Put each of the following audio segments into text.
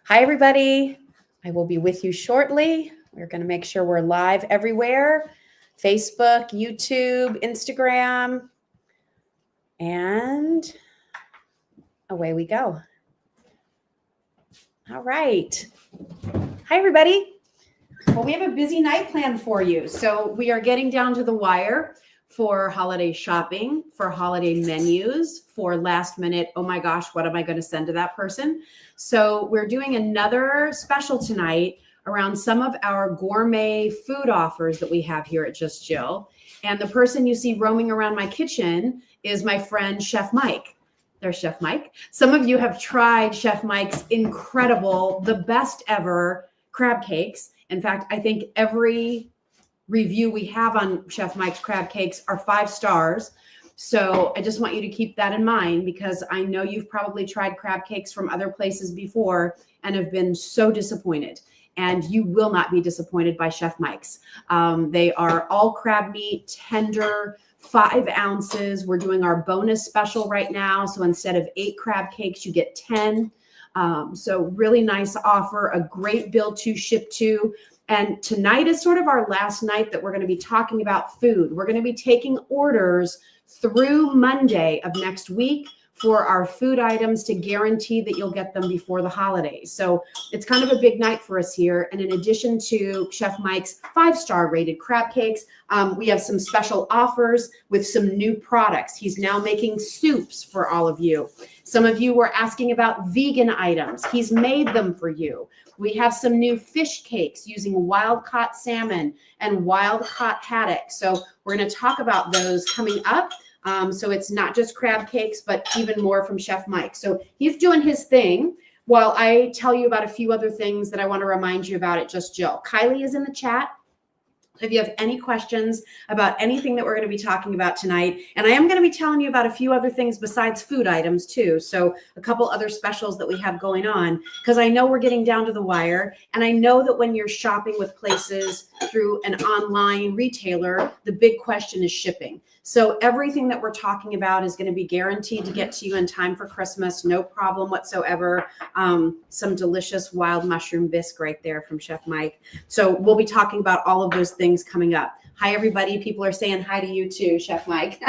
Hi, everybody. I will be with you shortly. We're going to make sure we're live everywhere. Facebook, YouTube, Instagram, and away we go. All right. Hi, everybody. Well, we have a busy night planned for you. So we are getting down to the wire for holiday shopping, for holiday menus, for last minute, oh my gosh, what am I going to send to that person? So we're doing another special tonight around some of our gourmet food offers that we have here at Just Jill. And the person you see roaming around my kitchen is my friend, Chef Mike. There's Chef Mike. Some of you have tried Chef Mike's incredible, the best ever crab cakes. In fact, I think every review we have on Chef Mike's crab cakes are 5 stars. So I just want you to keep that in mind, because I know you've probably tried crab cakes from other places before and have been so disappointed. And you will not be disappointed by Chef Mike's. They are all crab meat, tender, 5 ounces. We're doing our bonus special right now. So instead of 8 crab cakes, you get 10. So really nice offer, a great bill to ship to. And tonight is sort of our last night that we're going to be talking about food. We're going to be taking orders through Monday of next week for our food items to guarantee that you'll get them before the holidays. So it's kind of a big night for us here. And in addition to Chef Mike's 5-star rated crab cakes, we have some special offers with some new products. He's now making soups for all of you. Some of you were asking about vegan items. He's made them for you. We have some new fish cakes using wild-caught salmon and wild-caught haddock. So we're going to talk about those coming up. So it's not just crab cakes, but even more from Chef Mike. So he's doing his thing while I tell you about a few other things that I want to remind you about at Just Jill. Kylie is in the chat. If you have any questions about anything that we're going to be talking about tonight, and I am going to be telling you about a few other things besides food items too. So a couple other specials that we have going on, because I know we're getting down to the wire. And I know that when you're shopping with places through an online retailer, the big question is shipping. So everything that we're talking about is going to be guaranteed to get to you in time for Christmas. No problem whatsoever. Some delicious wild mushroom bisque right there from Chef Mike. So we'll be talking about all of those things coming up. Hi, everybody. People are saying hi to you too, Chef Mike.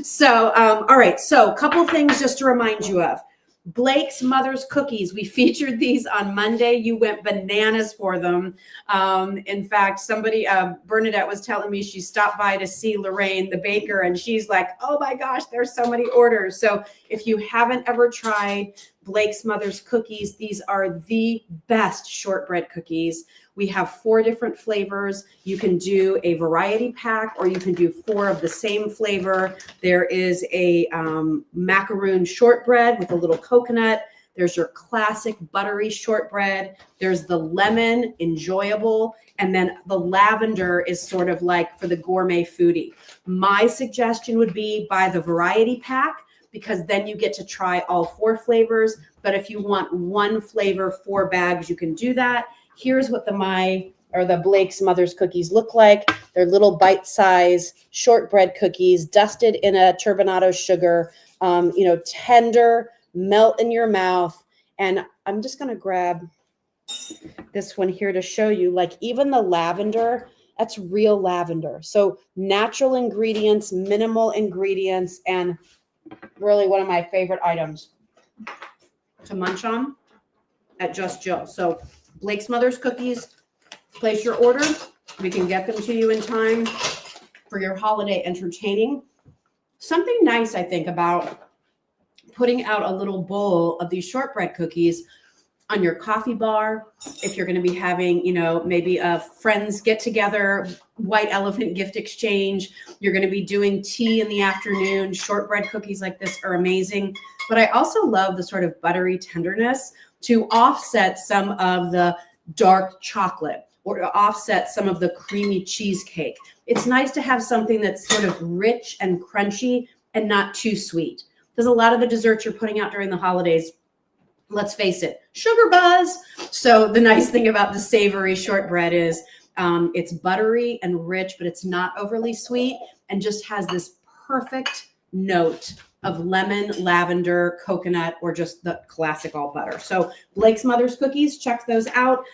So, all right. So a couple things just to remind you of. Blake's Mother's Cookies. We featured these on Monday. You went bananas for them. In fact, somebody, Bernadette was telling me she stopped by to see Lorraine, the baker, and she's like, oh my gosh, there's so many orders. So if you haven't ever tried Blake's Mother's Cookies, these are the best shortbread cookies. We have 4 different flavors. You can do a variety pack, or you can do 4 of the same flavor. There is a macaroon shortbread with a little coconut. There's your classic buttery shortbread. There's the lemon, enjoyable. And then the lavender is sort of like for the gourmet foodie. My suggestion would be buy the variety pack, because then you get to try all 4 flavors. But if you want 1 flavor, 4 bags, you can do that. Here's what the Blake's Mother's Cookies look like. They're little bite-sized shortbread cookies, dusted in a turbinado sugar, tender, melt in your mouth. And I'm just going to grab this one here to show you, like even the lavender, that's real lavender. So natural ingredients, minimal ingredients, and really one of my favorite items to munch on at Just Jill. So Blake's Mother's Cookies, place your order. We can get them to you in time for your holiday entertaining. Something nice, I think, about putting out a little bowl of these shortbread cookies on your coffee bar, if you're going to be having, maybe a friends get together, white elephant gift exchange, you're going to be doing tea in the afternoon. Shortbread cookies like this are amazing. But I also love the sort of buttery tenderness to offset some of the dark chocolate, or to offset some of the creamy cheesecake. It's nice to have something that's sort of rich and crunchy and not too sweet. Because a lot of the desserts you're putting out during the holidays, let's face it, sugar buzz. So the nice thing about the savory shortbread is it's buttery and rich, but it's not overly sweet, and just has this perfect note of lemon, lavender, coconut, or just the classic all butter. So Blake's Mother's Cookies, check those out.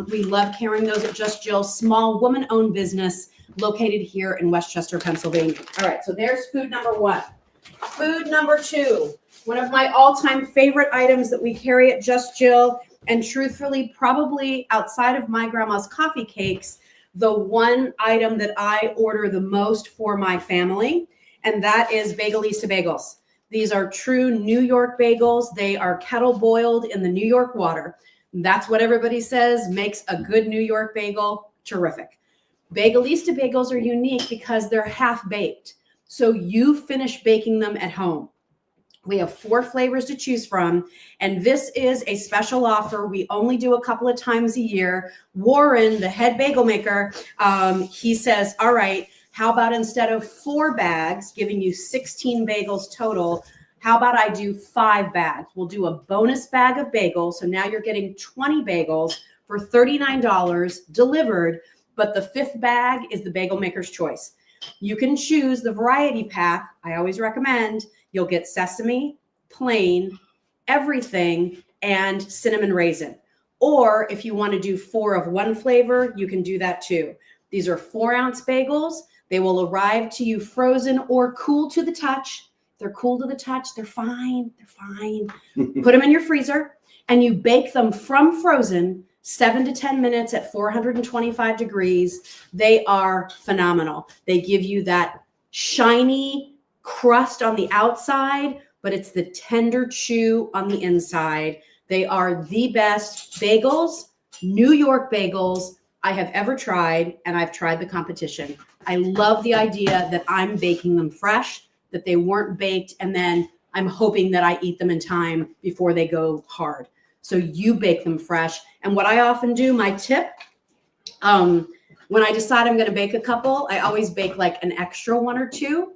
We love carrying those at Just Jill's, small woman-owned business located here in Westchester, Pennsylvania. All right, so there's food number one. Food number two, one of my all-time favorite items that we carry at Just Jill, and truthfully, probably outside of my grandma's coffee cakes, the one item that I order the most for my family, and that is Bagelista bagels. These are true New York bagels. They are kettle boiled in the New York water. That's what everybody says makes a good New York bagel terrific. Bagelista bagels are unique because they're half baked. So you finish baking them at home. We have 4 flavors to choose from, and this is a special offer we only do a couple of times a year. Warren, the head bagel maker, he says, all right, how about instead of 4 bags, giving you 16 bagels total, how about I do 5 bags? We'll do a bonus bag of bagels, so now you're getting 20 bagels for $39 delivered, but the 5th bag is the bagel maker's choice. You can choose the variety pack. I always recommend you'll get sesame, plain, everything, and cinnamon raisin. Or if you want to do 4 of one flavor, you can do that too. These are 4-ounce bagels. They will arrive to you frozen or cool to the touch. They're cool to the touch. They're fine. They're fine. Put them in your freezer and you bake them from frozen 7 to 10 minutes at 425 degrees. They are phenomenal. They give you that shiny crust on the outside, but it's the tender chew on the inside. They are the best bagels, New York bagels I have ever tried, and I've tried the competition. I love the idea that I'm baking them fresh, that they weren't baked, and then I'm hoping that I eat them in time before they go hard. So you bake them fresh. And what I often do, my tip, when I decide I'm going to bake a couple, I always bake like an extra 1 or 2.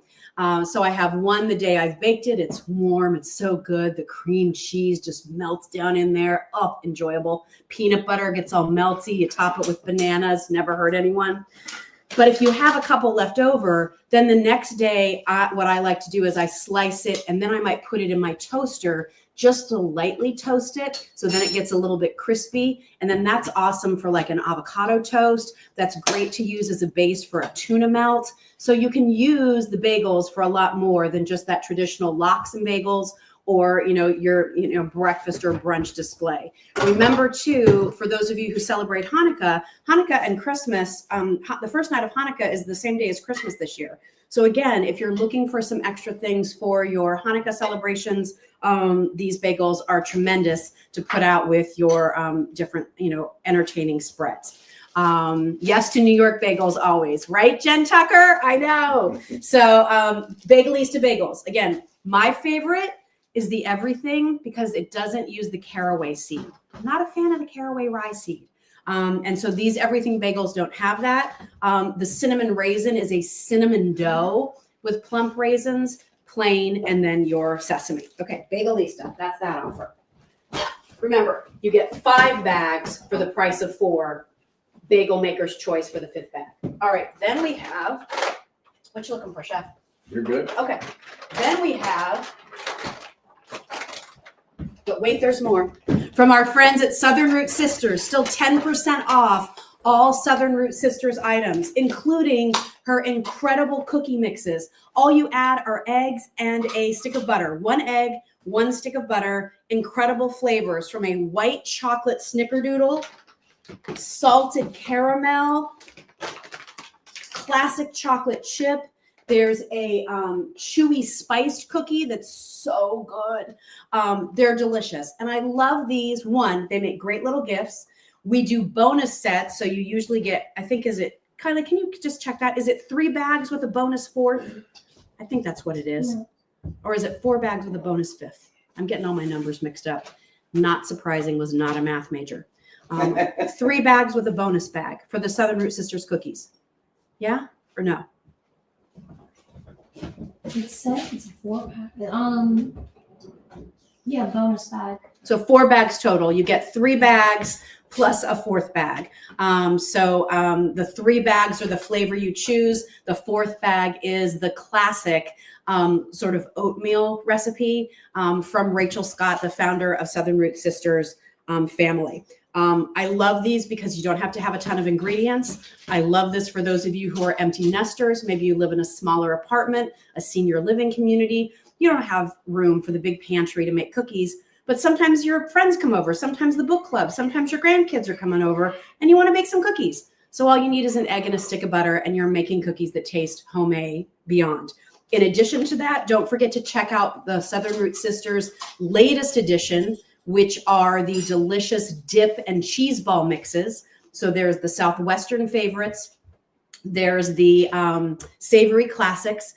So I have one the day I've baked it. It's warm. It's so good. The cream cheese just melts down in there. Oh, enjoyable. Peanut butter gets all melty. You top it with bananas. Never hurt anyone. But if you have a couple left over, then the next day, what I like to do is I slice it and then I might put it in my toaster just to lightly toast it. So then it gets a little bit crispy. And then that's awesome for like an avocado toast. That's great to use as a base for a tuna melt. So you can use the bagels for a lot more than just that traditional lox and bagels or, your breakfast or brunch display. Remember too, for those of you who celebrate Hanukkah and Christmas, the first night of Hanukkah is the same day as Christmas this year. So again, if you're looking for some extra things for your Hanukkah celebrations, these bagels are tremendous to put out with your different, entertaining spreads. Yes to New York bagels always, right, Jen Tucker? I know. So Bagelista bagels. Again, my favorite is the everything because it doesn't use the caraway seed. I'm not a fan of the caraway rye seed. And so these everything bagels don't have that. The cinnamon raisin is a cinnamon dough with plump raisins, plain, and then your sesame. Okay, Bagelista, that's that offer. Remember, you get 5 bags for the price of 4. Bagel maker's choice for the 5th bag. All right, then we have, what you looking for, Chef? You're good. Okay, then we have, but wait, there's more. From our friends at Southern Root Sisters, still 10% off all Southern Root Sisters items, including her incredible cookie mixes. All you add are eggs and a stick of butter. 1 egg, 1 stick of butter, incredible flavors from a white chocolate snickerdoodle, salted caramel, classic chocolate chip. There's a chewy spiced cookie that's so good. They're delicious. And I love these. 1, they make great little gifts. We do bonus sets. So you usually get, I think, is it, Kylie, can you just check that? Is it 3 bags with a bonus 4th? I think that's what it is. Yeah. Or is it 4 bags with a bonus 5th? I'm getting all my numbers mixed up. Not surprising, was not a math major. 3 bags with a bonus bag for the Southern Root Sisters cookies. Yeah or no? It says it's a 4-pack. Yeah, bonus bag. So 4 bags total. You get 3 bags plus a fourth bag. The 3 bags are the flavor you choose. The 4th bag is the classic sort of oatmeal recipe from Rachel Scott, the founder of Southern Root Sisters family. I love these because you don't have to have a ton of ingredients. I love this for those of you who are empty nesters. Maybe you live in a smaller apartment, a senior living community. You don't have room for the big pantry to make cookies, but sometimes your friends come over, sometimes the book club, sometimes your grandkids are coming over and you want to make some cookies. So all you need is an egg and a stick of butter and you're making cookies that taste homemade beyond. In addition to that, don't forget to check out the Southern Root Sisters latest edition, which are the delicious dip and cheese ball mixes. So there's the Southwestern favorites. There's the savory classics.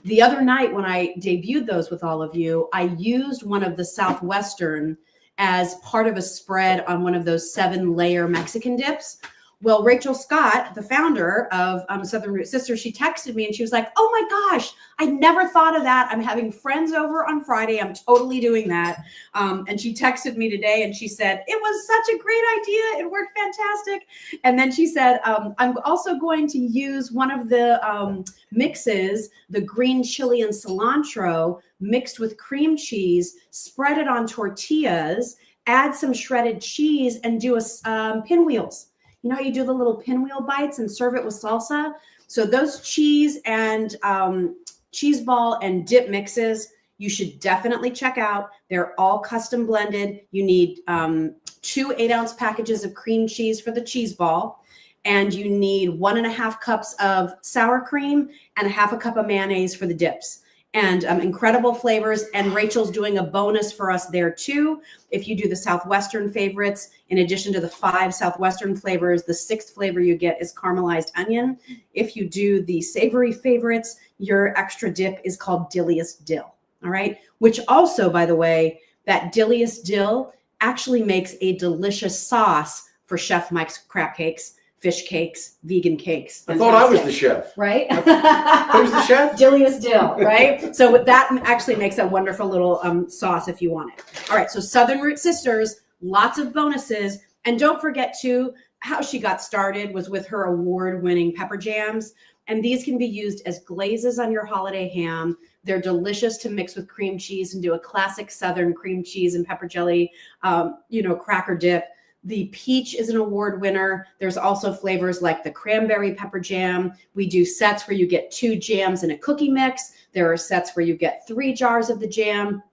The other night when I debuted those with all of you, I used one of the Southwestern as part of a spread on one of those 7-layer Mexican dips. Well, Rachel Scott, the founder of Southern Root Sisters, she texted me and she was like, oh my gosh, I never thought of that. I'm having friends over on Friday. I'm totally doing that. And she texted me today and she said, it was such a great idea. It worked fantastic. And then she said, I'm also going to use one of the mixes, the green chili and cilantro mixed with cream cheese, spread it on tortillas, add some shredded cheese and do a pinwheels. You know how you do the little pinwheel bites and serve it with salsa? So those cheese and cheese ball and dip mixes, you should definitely check out. They're all custom blended. You need 2 8-ounce packages of cream cheese for the cheese ball. And you need 1.5 cups of sour cream and 1/2 cup of mayonnaise for the dips. And incredible flavors. And Rachel's doing a bonus for us there too. If you do the Southwestern favorites, in addition to the 5 Southwestern flavors, the 6th flavor you get is caramelized onion. If you do the savory favorites, your extra dip is called Dillious Dill. All right. Which also, by the way, that Dillious Dill actually makes a delicious sauce for Chef Mike's crab cakes, fish cakes, vegan cakes. I thought I was the chef. Right? Who's the chef? Dillious Dill, right? So that actually makes a wonderful little sauce if you want it. All right, so Southern Root Sisters, lots of bonuses. And don't forget too, how she got started was with her award-winning pepper jams. And these can be used as glazes on your holiday ham. They're delicious to mix with cream cheese and do a classic Southern cream cheese and pepper jelly, cracker dip. The peach is an award winner. There's also flavors like the cranberry pepper jam. We do sets where you get 2 jams in a cookie mix. There are sets where you get 3 jars of the jam.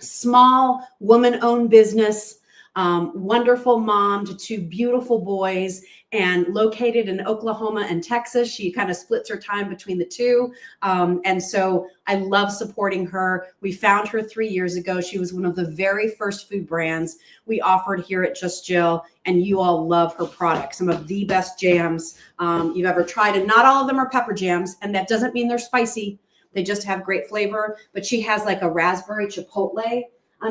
Small woman-owned business, wonderful mom to 2 beautiful boys, and located in Oklahoma and Texas. She kind of splits her time between the 2. And so I love supporting her. We found her 3 years ago. She was one of the very first food brands we offered here at Just Jill, and you all love her products. Some of the best jams you've ever tried, and not all of them are pepper jams, and that doesn't mean they're spicy. They just have great flavor, but she has like a raspberry chipotle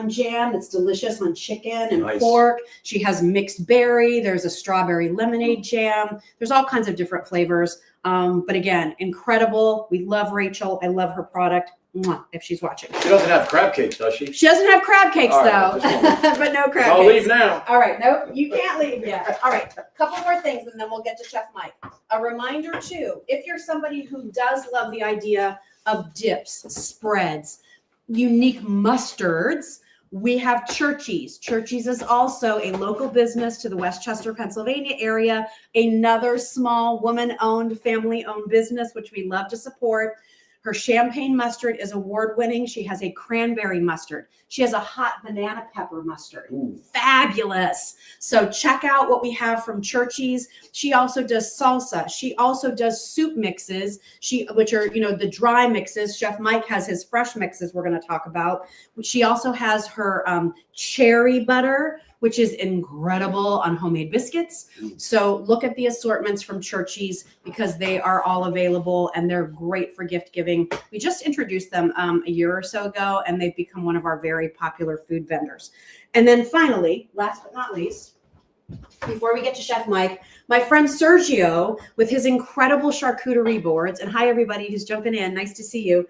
jam that's delicious on chicken and pork. She has mixed berry. There's a strawberry lemonade jam. There's all kinds of different flavors. But again, incredible. We love Rachel. I love her product. Mwah, if she's watching. She doesn't have crab cakes, does she? She doesn't have crab cakes though, but no crab cakes. I'll leave now. All right. Nope, you can't leave yet. All right. A couple more things and then we'll get to Chef Mike. A reminder too, if you're somebody who does love the idea of dips, spreads, unique mustards, we have Churchies. Churchies is also a local business to the Westchester, Pennsylvania area, another small woman-owned, family-owned business, which we love to support. Her champagne mustard is award-winning. She has a cranberry mustard. She has a hot banana pepper mustard. Ooh. Fabulous. So check out what we have from Churchies. She also does salsa. She also does soup mixes, which are, the dry mixes. Chef Mike has his fresh mixes we're going to talk about. She also has her cherry butter, which is incredible on homemade biscuits. So look at the assortments from Churchies because they are all available and they're great for gift giving. We just introduced them a year or so ago, and they've become one of our very popular food vendors. And then finally, last but not least, before we get to Chef Mike, my friend Sergio with his incredible charcuterie boards. And hi, everybody who's jumping in. Nice to see you.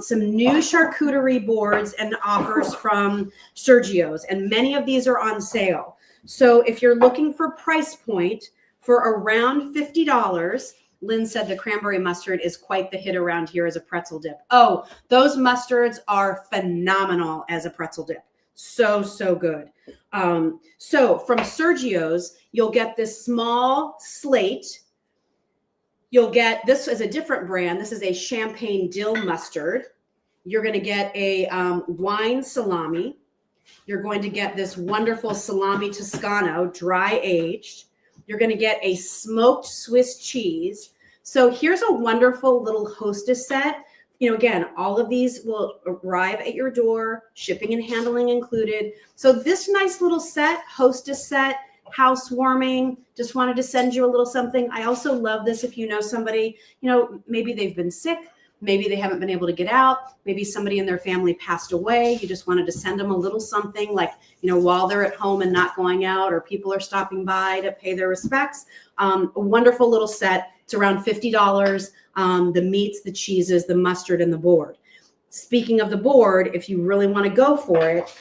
Some new charcuterie boards and offers from Sergio's. And many of these are on sale. So if you're looking for price point for around $50, Lynn said the cranberry mustard is quite the hit around here as a pretzel dip. Oh, those mustards are phenomenal as a pretzel dip. So, so good. So from Sergio's, you'll get this small slate. You'll get, this is a different brand. This is a champagne dill mustard. You're going to get a wine salami. You're going to get this wonderful salami Toscano, dry aged. You're going to get a smoked Swiss cheese. So here's a wonderful little hostess set. You know, again, all of these will arrive at your door, shipping and handling included. So this nice little set, hostess set, housewarming, just wanted to send you a little something. I also love this if you know somebody, you know, maybe they've been sick, maybe they haven't been able to get out, maybe somebody in their family passed away. You just wanted to send them a little something like, you know, while they're at home and not going out, or people are stopping by to pay their respects. A wonderful little set. It's around $50. The meats, the cheeses, the mustard, and the board. Speaking of the board, if you really want to go for it,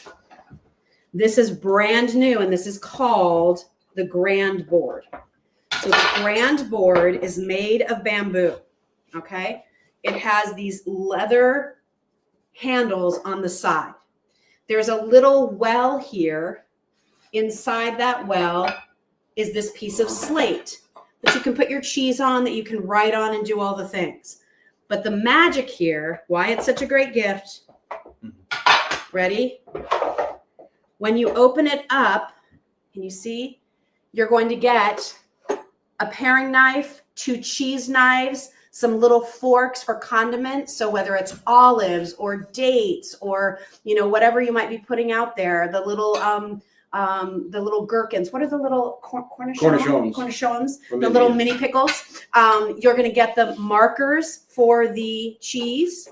this is brand new, and this is called the Grand Board. So the Grand Board is made of bamboo, okay? It has these leather handles on the side. There's a little well here. Inside that well is this piece of slate that you can put your cheese on, that you can write on and do all the things. But the magic here, why it's such a great gift, ready? When you open it up, can you see? You're going to get a paring knife, 2 cheese knives, some little forks for condiments. So whether it's olives or dates or, you know, whatever you might be putting out there, the little gherkins. What are the little cornichons? The little mini pickles. You're going to get the markers for the cheese,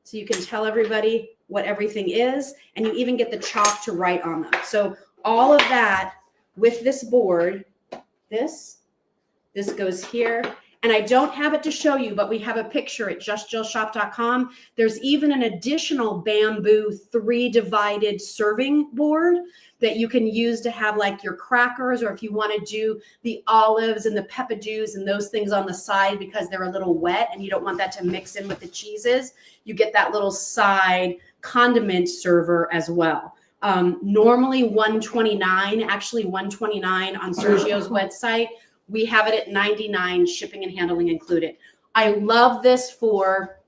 so you can tell everybody what everything is, and you even get the chalk to write on them. So all of that with this board, this goes here. And I don't have it to show you, but we have a picture at justjillshop.com. There's even an additional bamboo 3-divided serving board that you can use to have like your crackers, or if you want to do the olives and the peppadews and those things on the side because they're a little wet and you don't want that to mix in with the cheeses, you get that little side condiment server as well. Normally $129, actually $129 on Sergio's website. We have it at $99, shipping and handling included. I love this for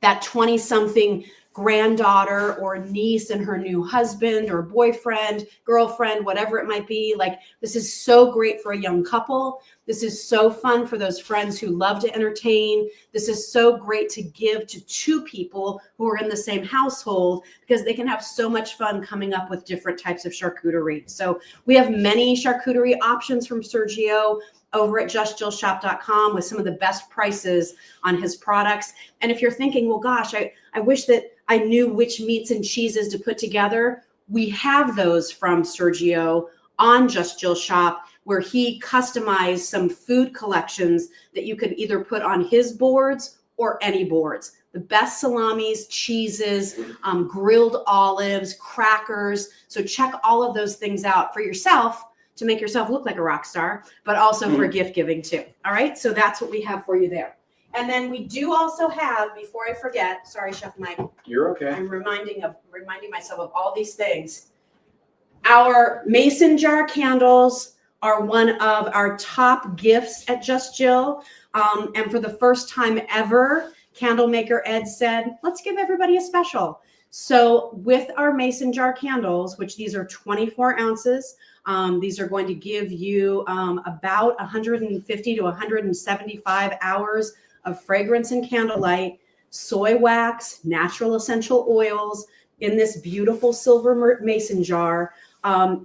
that 20-something granddaughter or niece and her new husband or boyfriend, girlfriend, whatever it might be. Like, this is so great for a young couple. This is so fun for those friends who love to entertain. This is so great to give to 2 people who are in the same household, because they can have so much fun coming up with different types of charcuterie. So we have many charcuterie options from Sergio over at justjillshop.com with some of the best prices on his products. And if you're thinking, well, gosh, I wish that I knew which meats and cheeses to put together, we have those from Sergio on Just Jill Shop, where he customized some food collections that you could either put on his boards or any boards. The best salamis, cheeses, grilled olives, crackers. So check all of those things out for yourself to make yourself look like a rock star, but also for gift giving too. All right, so that's what we have for you there. And then we do also have, before I forget, sorry, Chef Mike. You're okay. I'm reminding myself of all these things. Our mason jar candles are one of our top gifts at Just Jill. And for the first time ever, candle maker Ed said, let's give everybody a special. So with our mason jar candles, which these are 24 ounces, these are going to give you about 150 to 175 hours of fragrance and candlelight, soy wax, natural essential oils in this beautiful silver mason jar.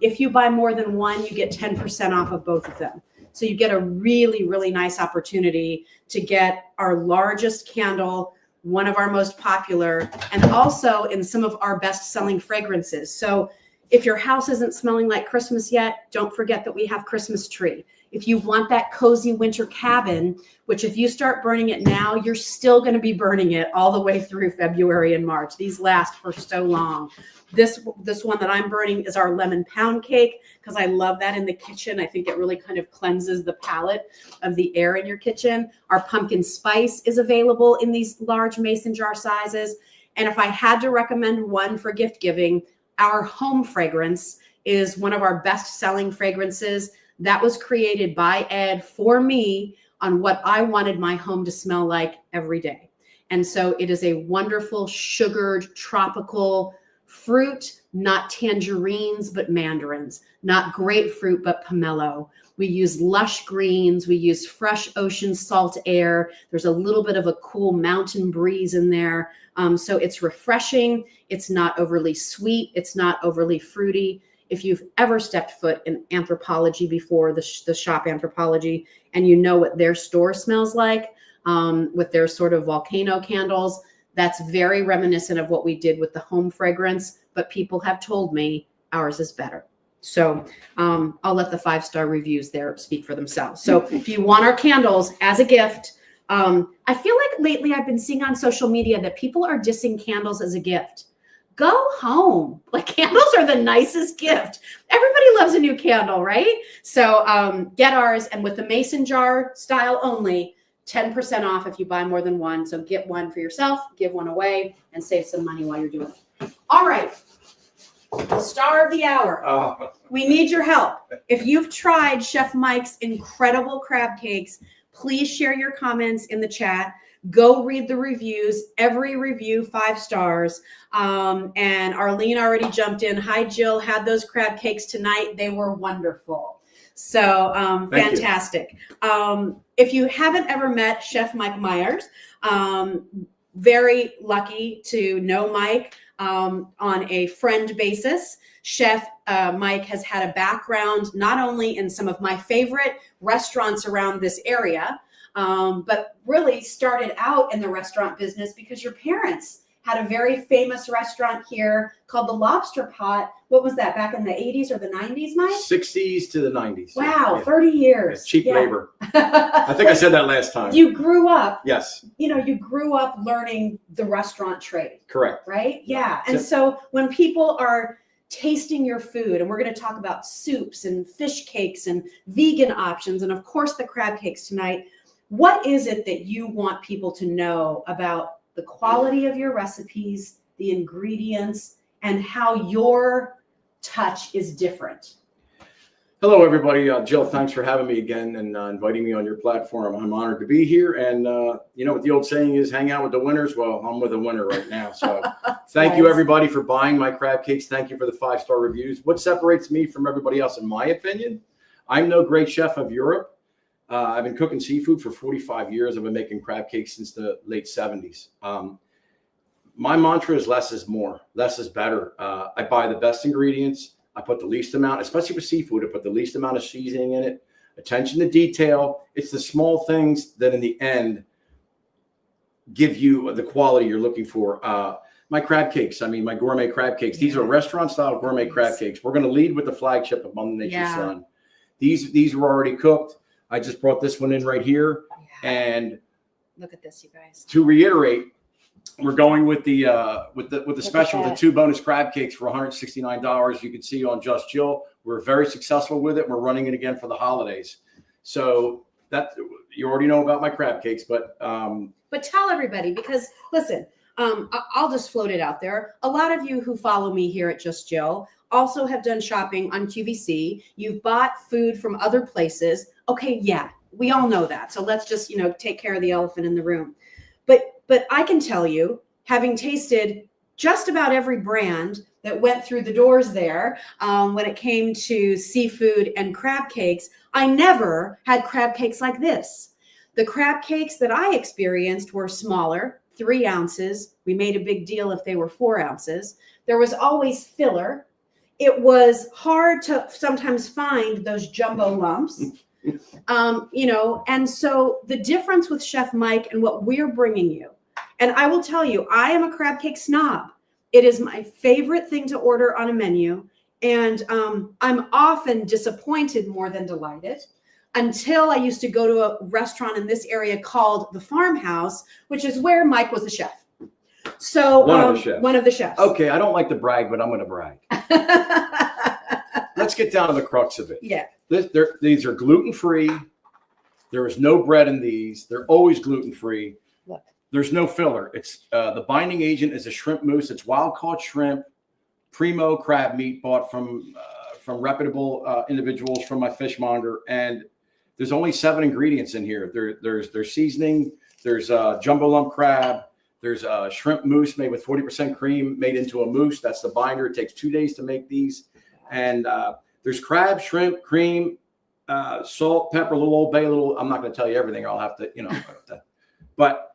If you buy more than one, you get 10% off of both of them. So you get a really, really nice opportunity to get our largest candle, one of our most popular, and also in some of our best selling fragrances. So If your house isn't smelling like Christmas yet, don't forget that we have Christmas tree. If you want that cozy winter cabin, which if you start burning it now, you're still going to be burning it all the way through February and March. These last for so long. This one that I'm burning is our lemon pound cake because I love that in the kitchen. I think it really kind of cleanses the palate of the air in your kitchen. Our pumpkin spice is available in these large mason jar sizes. And if I had to recommend one for gift giving, our home fragrance is one of our best-selling fragrances. That was created by Ed for me on what I wanted my home to smell like every day. And so it is a wonderful sugared tropical fruit, not tangerines, but mandarins, not grapefruit, but pomelo. We use lush greens. We use fresh ocean salt air. There's a little bit of a cool mountain breeze in there. So it's refreshing. It's not overly sweet. It's not overly fruity. If you've ever stepped foot in Anthropologie before, the shop Anthropologie, and you know what their store smells like with their sort of volcano candles, that's very reminiscent of what we did with the home fragrance, but people have told me ours is better. So I'll let the 5-star reviews there speak for themselves. So if you want our candles as a gift, I feel like lately I've been seeing on social media that people are dissing candles as a gift. Go home. Like, candles are the nicest gift. Everybody loves a new candle, right? So get ours, and with the mason jar style only, 10% off if you buy more than one. So get one for yourself, give one away, and save some money while you're doing it. All right. The star of the hour. Oh. We need your help. If you've tried Chef Mike's incredible crab cakes, please share your comments in the chat. Go read the reviews. Every review, 5 stars. And Arlene already jumped in. Hi, Jill. Had those crab cakes tonight. They were wonderful. So fantastic. If you haven't ever met Chef Mike Myers, very lucky to know Mike on a friend basis. Chef Mike has had a background not only in some of my favorite restaurants around this area, but really started out in the restaurant business because your parents had a very famous restaurant here called the Lobster Pot. What was that, back in the 80s or the 90s, Mike? 60s to the 90s. Wow, Yeah. 30 years. Yeah, cheap labor. I think I said that last time. You grew up. Yes. You grew up learning the restaurant trade. Correct. Right? Yeah. And so when people are tasting your food, and we're going to talk about soups and fish cakes and vegan options, and of course the crab cakes tonight, what is it that you want people to know about the quality of your recipes, the ingredients, and how your touch is different? Hello, everybody. Jill, thanks for having me again and inviting me on your platform. I'm honored to be here. And you know what the old saying is, hang out with the winners? Well, I'm with a winner right now. So thank you, everybody, for buying my crab cakes. Thank you for the 5-star reviews. What separates me from everybody else, in my opinion, I'm no great chef of Europe. I've been cooking seafood for 45 years. I've been making crab cakes since the late 70s. My mantra is less is more. Less is better. I buy the best ingredients. I put the least amount, especially with seafood, I put the least amount of seasoning in it. Attention to detail. It's the small things that in the end give you the quality you're looking for. My crab cakes, my gourmet crab cakes. These are restaurant style gourmet crab cakes. We're going to lead with the flagship Among the Nation's Son. These were already cooked. I just brought this one in right here. Yeah. And look at this, you guys. To reiterate, we're going with the special with the 2 bonus crab cakes for $169. You can see on Just Jill. We're very successful with it. We're running it again for the holidays. So that you already know about my crab cakes, but tell everybody, because listen, I'll just float it out there. A lot of you who follow me here at Just Jill also have done shopping on QVC. You've bought food from other places. Okay, yeah, we all know that. So let's just, take care of the elephant in the room. But I can tell you, having tasted just about every brand that went through the doors there when it came to seafood and crab cakes, I never had crab cakes like this. The crab cakes that I experienced were smaller, 3 ounces. We made a big deal if they were 4 ounces. There was always filler. It was hard to sometimes find those jumbo lumps. And so the difference with Chef Mike and what we're bringing you, and I will tell you, I am a crab cake snob. It is my favorite thing to order on a menu. And I'm often disappointed more than delighted until I used to go to a restaurant in this area called the Farmhouse, which is where Mike was the chef. So One of the chefs. One of the chefs. Okay, I don't like to brag, but I'm going to brag. Let's get down to the crux of it. Yeah. These are gluten-free. There is no bread in these. They're always gluten-free. Look. There's no filler. It's the binding agent is a shrimp mousse. It's wild-caught shrimp, primo crab meat bought from reputable individuals from my fishmonger. And there's only 7 ingredients in here. There's seasoning. There's jumbo lump crab. There's a shrimp mousse made with 40% cream made into a mousse. That's the binder. It takes 2 days to make these. And there's crab, shrimp, cream, salt, pepper, a little Old Bay, I'm not going to tell you everything. I'll have to, but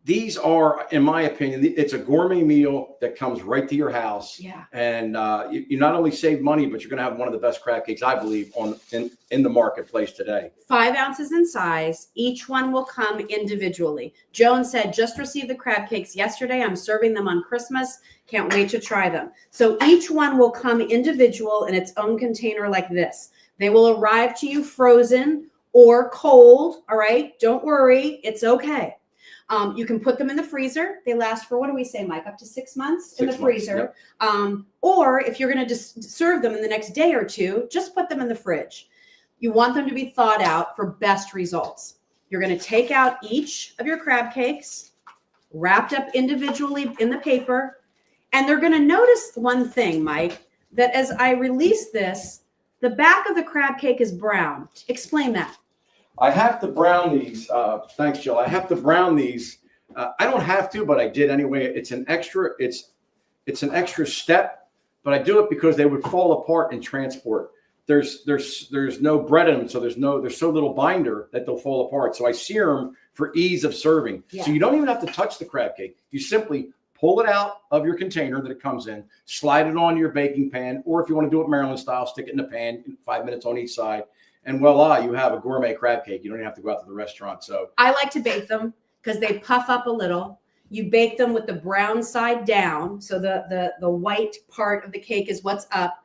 these are, in my opinion, it's a gourmet meal that comes right to your house. Yeah. And you not only save money, but you're going to have one of the best crab cakes, I believe, in the marketplace today. 5 ounces in size. Each one will come individually. Joan said, just received the crab cakes yesterday. I'm serving them on Christmas. Can't wait to try them. So each one will come individual in its own container like this. They will arrive to you frozen or cold. All right. Don't worry. It's okay. You can put them in the freezer. They last for, what do we say, Mike? Up to 6 months in the freezer. Yep. Or if you're going to just serve them in the next day or two, just put them in the fridge. You want them to be thawed out for best results. You're going to take out each of your crab cakes, wrapped up individually in the paper. And they're going to notice one thing, Mike, that as I release this, the back of the crab cake is brown. Explain that. I have to brown these. Thanks, Jill. I have to brown these. I don't have to, but I did anyway. It's an extra step, but I do it because they would fall apart in transport. There's no bread in them, so there's so little binder that they'll fall apart. So I sear them for ease of serving. Yeah. So you don't even have to touch the crab cake. You simply pull it out of your container that it comes in, slide it on your baking pan, or if you want to do it Maryland style, stick it in the pan, 5 minutes on each side. And voila, you have a gourmet crab cake. You don't even have to go out to the restaurant. So I like to bake them because they puff up a little. You bake them with the brown side down. So the white part of the cake is what's up.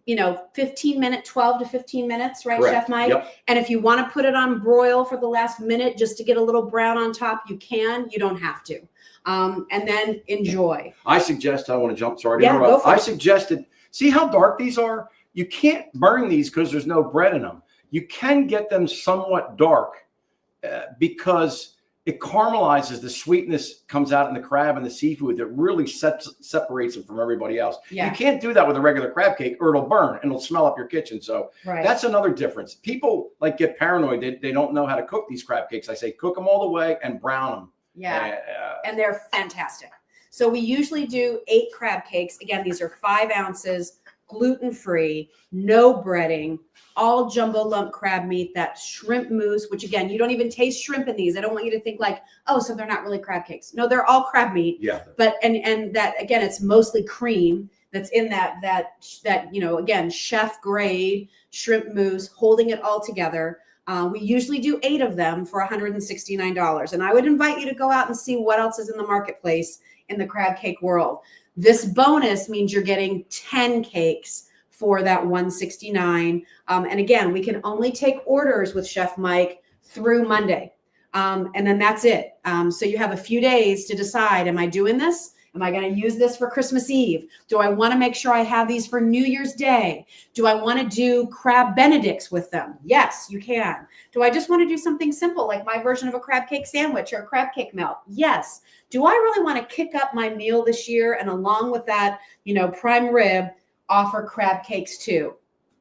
12 to 15 minutes, right, correct. Chef Mike? Yep. And if you want to put it on broil for the last minute just to get a little brown on top, you can. You don't have to. And then enjoy. I want to jump. Sorry to interrupt. Go for it. Suggested, see how dark these are? You can't burn these because there's no bread in them. You can get them somewhat dark because it caramelizes. The sweetness comes out in the crab and the seafood that really separates it from everybody else. Yeah. You can't do that with a regular crab cake or it'll burn and it'll smell up your kitchen. So That's another difference. People get paranoid. They don't know how to cook these crab cakes. I say cook them all the way and brown them. Yeah, and they're fantastic. So we usually do 8 crab cakes. Again, these are 5 ounces. Gluten-free, no breading, all jumbo lump crab meat, that shrimp mousse, which again, you don't even taste shrimp in these. I don't want you to think so they're not really crab cakes. No, they're all crab meat. Yeah. But and that again, it's mostly cream that's in that again, chef grade shrimp mousse, holding it all together. We usually do 8 of them for $169. And I would invite you to go out and see what else is in the marketplace in the crab cake world. This bonus means you're getting 10 cakes for that $169. And again, we can only take orders with Chef Mike through Monday. And then that's it. So you have a few days to decide, am I doing this? Am I going to use this for Christmas Eve? Do I want to make sure I have these for New Year's Day? Do I want to do crab Benedicts with them? Yes, you can. Do I just want to do something simple like my version of a crab cake sandwich or a crab cake melt? Yes. Do I really want to kick up my meal this year and along with that, prime rib, offer crab cakes too?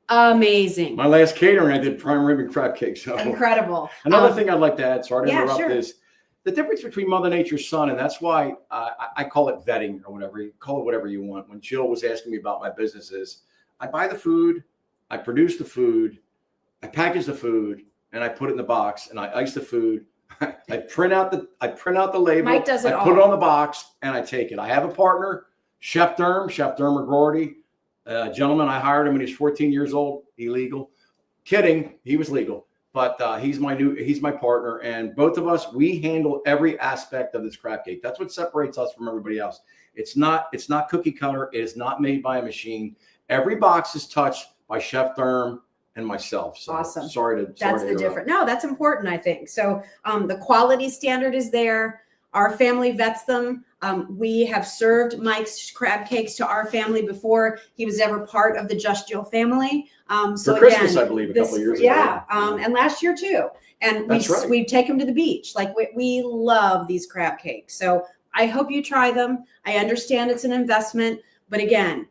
Amazing. My last catering, I did prime rib and crab cakes. So. Incredible. Another thing I'd like to add, sorry to interrupt, sure. is the difference between Mother Nature's son, and that's why I call it vetting or whatever. You call it whatever you want. When Jill was asking me about my businesses, I buy the food, I produce the food, I package the food, and I put it in the box, and I ice the food. I print out the label. Mike does it all. I put it on the box, and I take it. I have a partner, Chef Derm McGroarty. Gentleman, I hired him when he was 14 years old. Illegal. Kidding. He was legal. But he's my partner. And both of us, we handle every aspect of this crab cake. That's what separates us from everybody else. It's not cookie cutter. It is not made by a machine. Every box is touched by Chef Derm and myself. So Awesome. Sorry to That's the interrupt. difference. No, that's important, I think. So the quality standard is there. Our family vets them. We have served Mike's crab cakes to our family before he was ever part of the Just Jill family. So For Christmas, again, I believe, a couple of years ago. yeah, and last year too. And That's right. we take them to the beach. Like we love these crab cakes. So I hope you try them. I understand it's an investment, but again,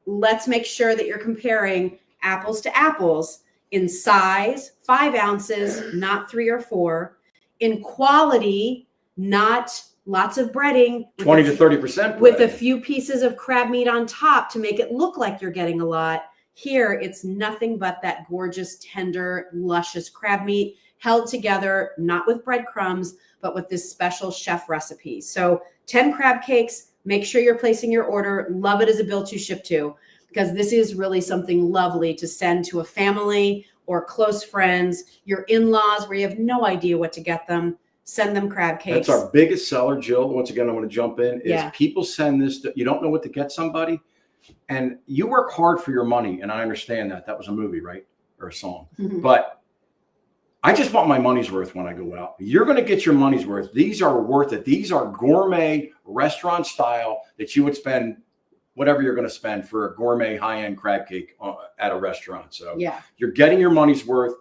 let's make sure that you're comparing apples to apples in size, 5 ounces, not 3 or 4, in quality, not lots of breading, 20 to 30% with a few pieces of crab meat on top to make it look like you're getting a lot. Here, it's nothing but that gorgeous, tender, luscious crab meat held together, not with breadcrumbs, but with this special chef recipe. So 10 crab cakes, make sure you're placing your order. Love it as a bill to ship to, because this is really something lovely to send to a family or close friends, your in-laws where you have no idea what to get them. Send them crab cakes. That's our biggest seller, Jill. Once again, I want to jump in. Is people send this, you don't know what to get somebody, and you work hard for your money. And I understand that. That was a movie, right? Or a song. Mm-hmm. But I just want my money's worth when I go out. You're going to get your money's worth. These are worth it. These are gourmet restaurant style that you would spend whatever you're going to spend for a gourmet high-end crab cake at a restaurant. So you're getting your money's worth.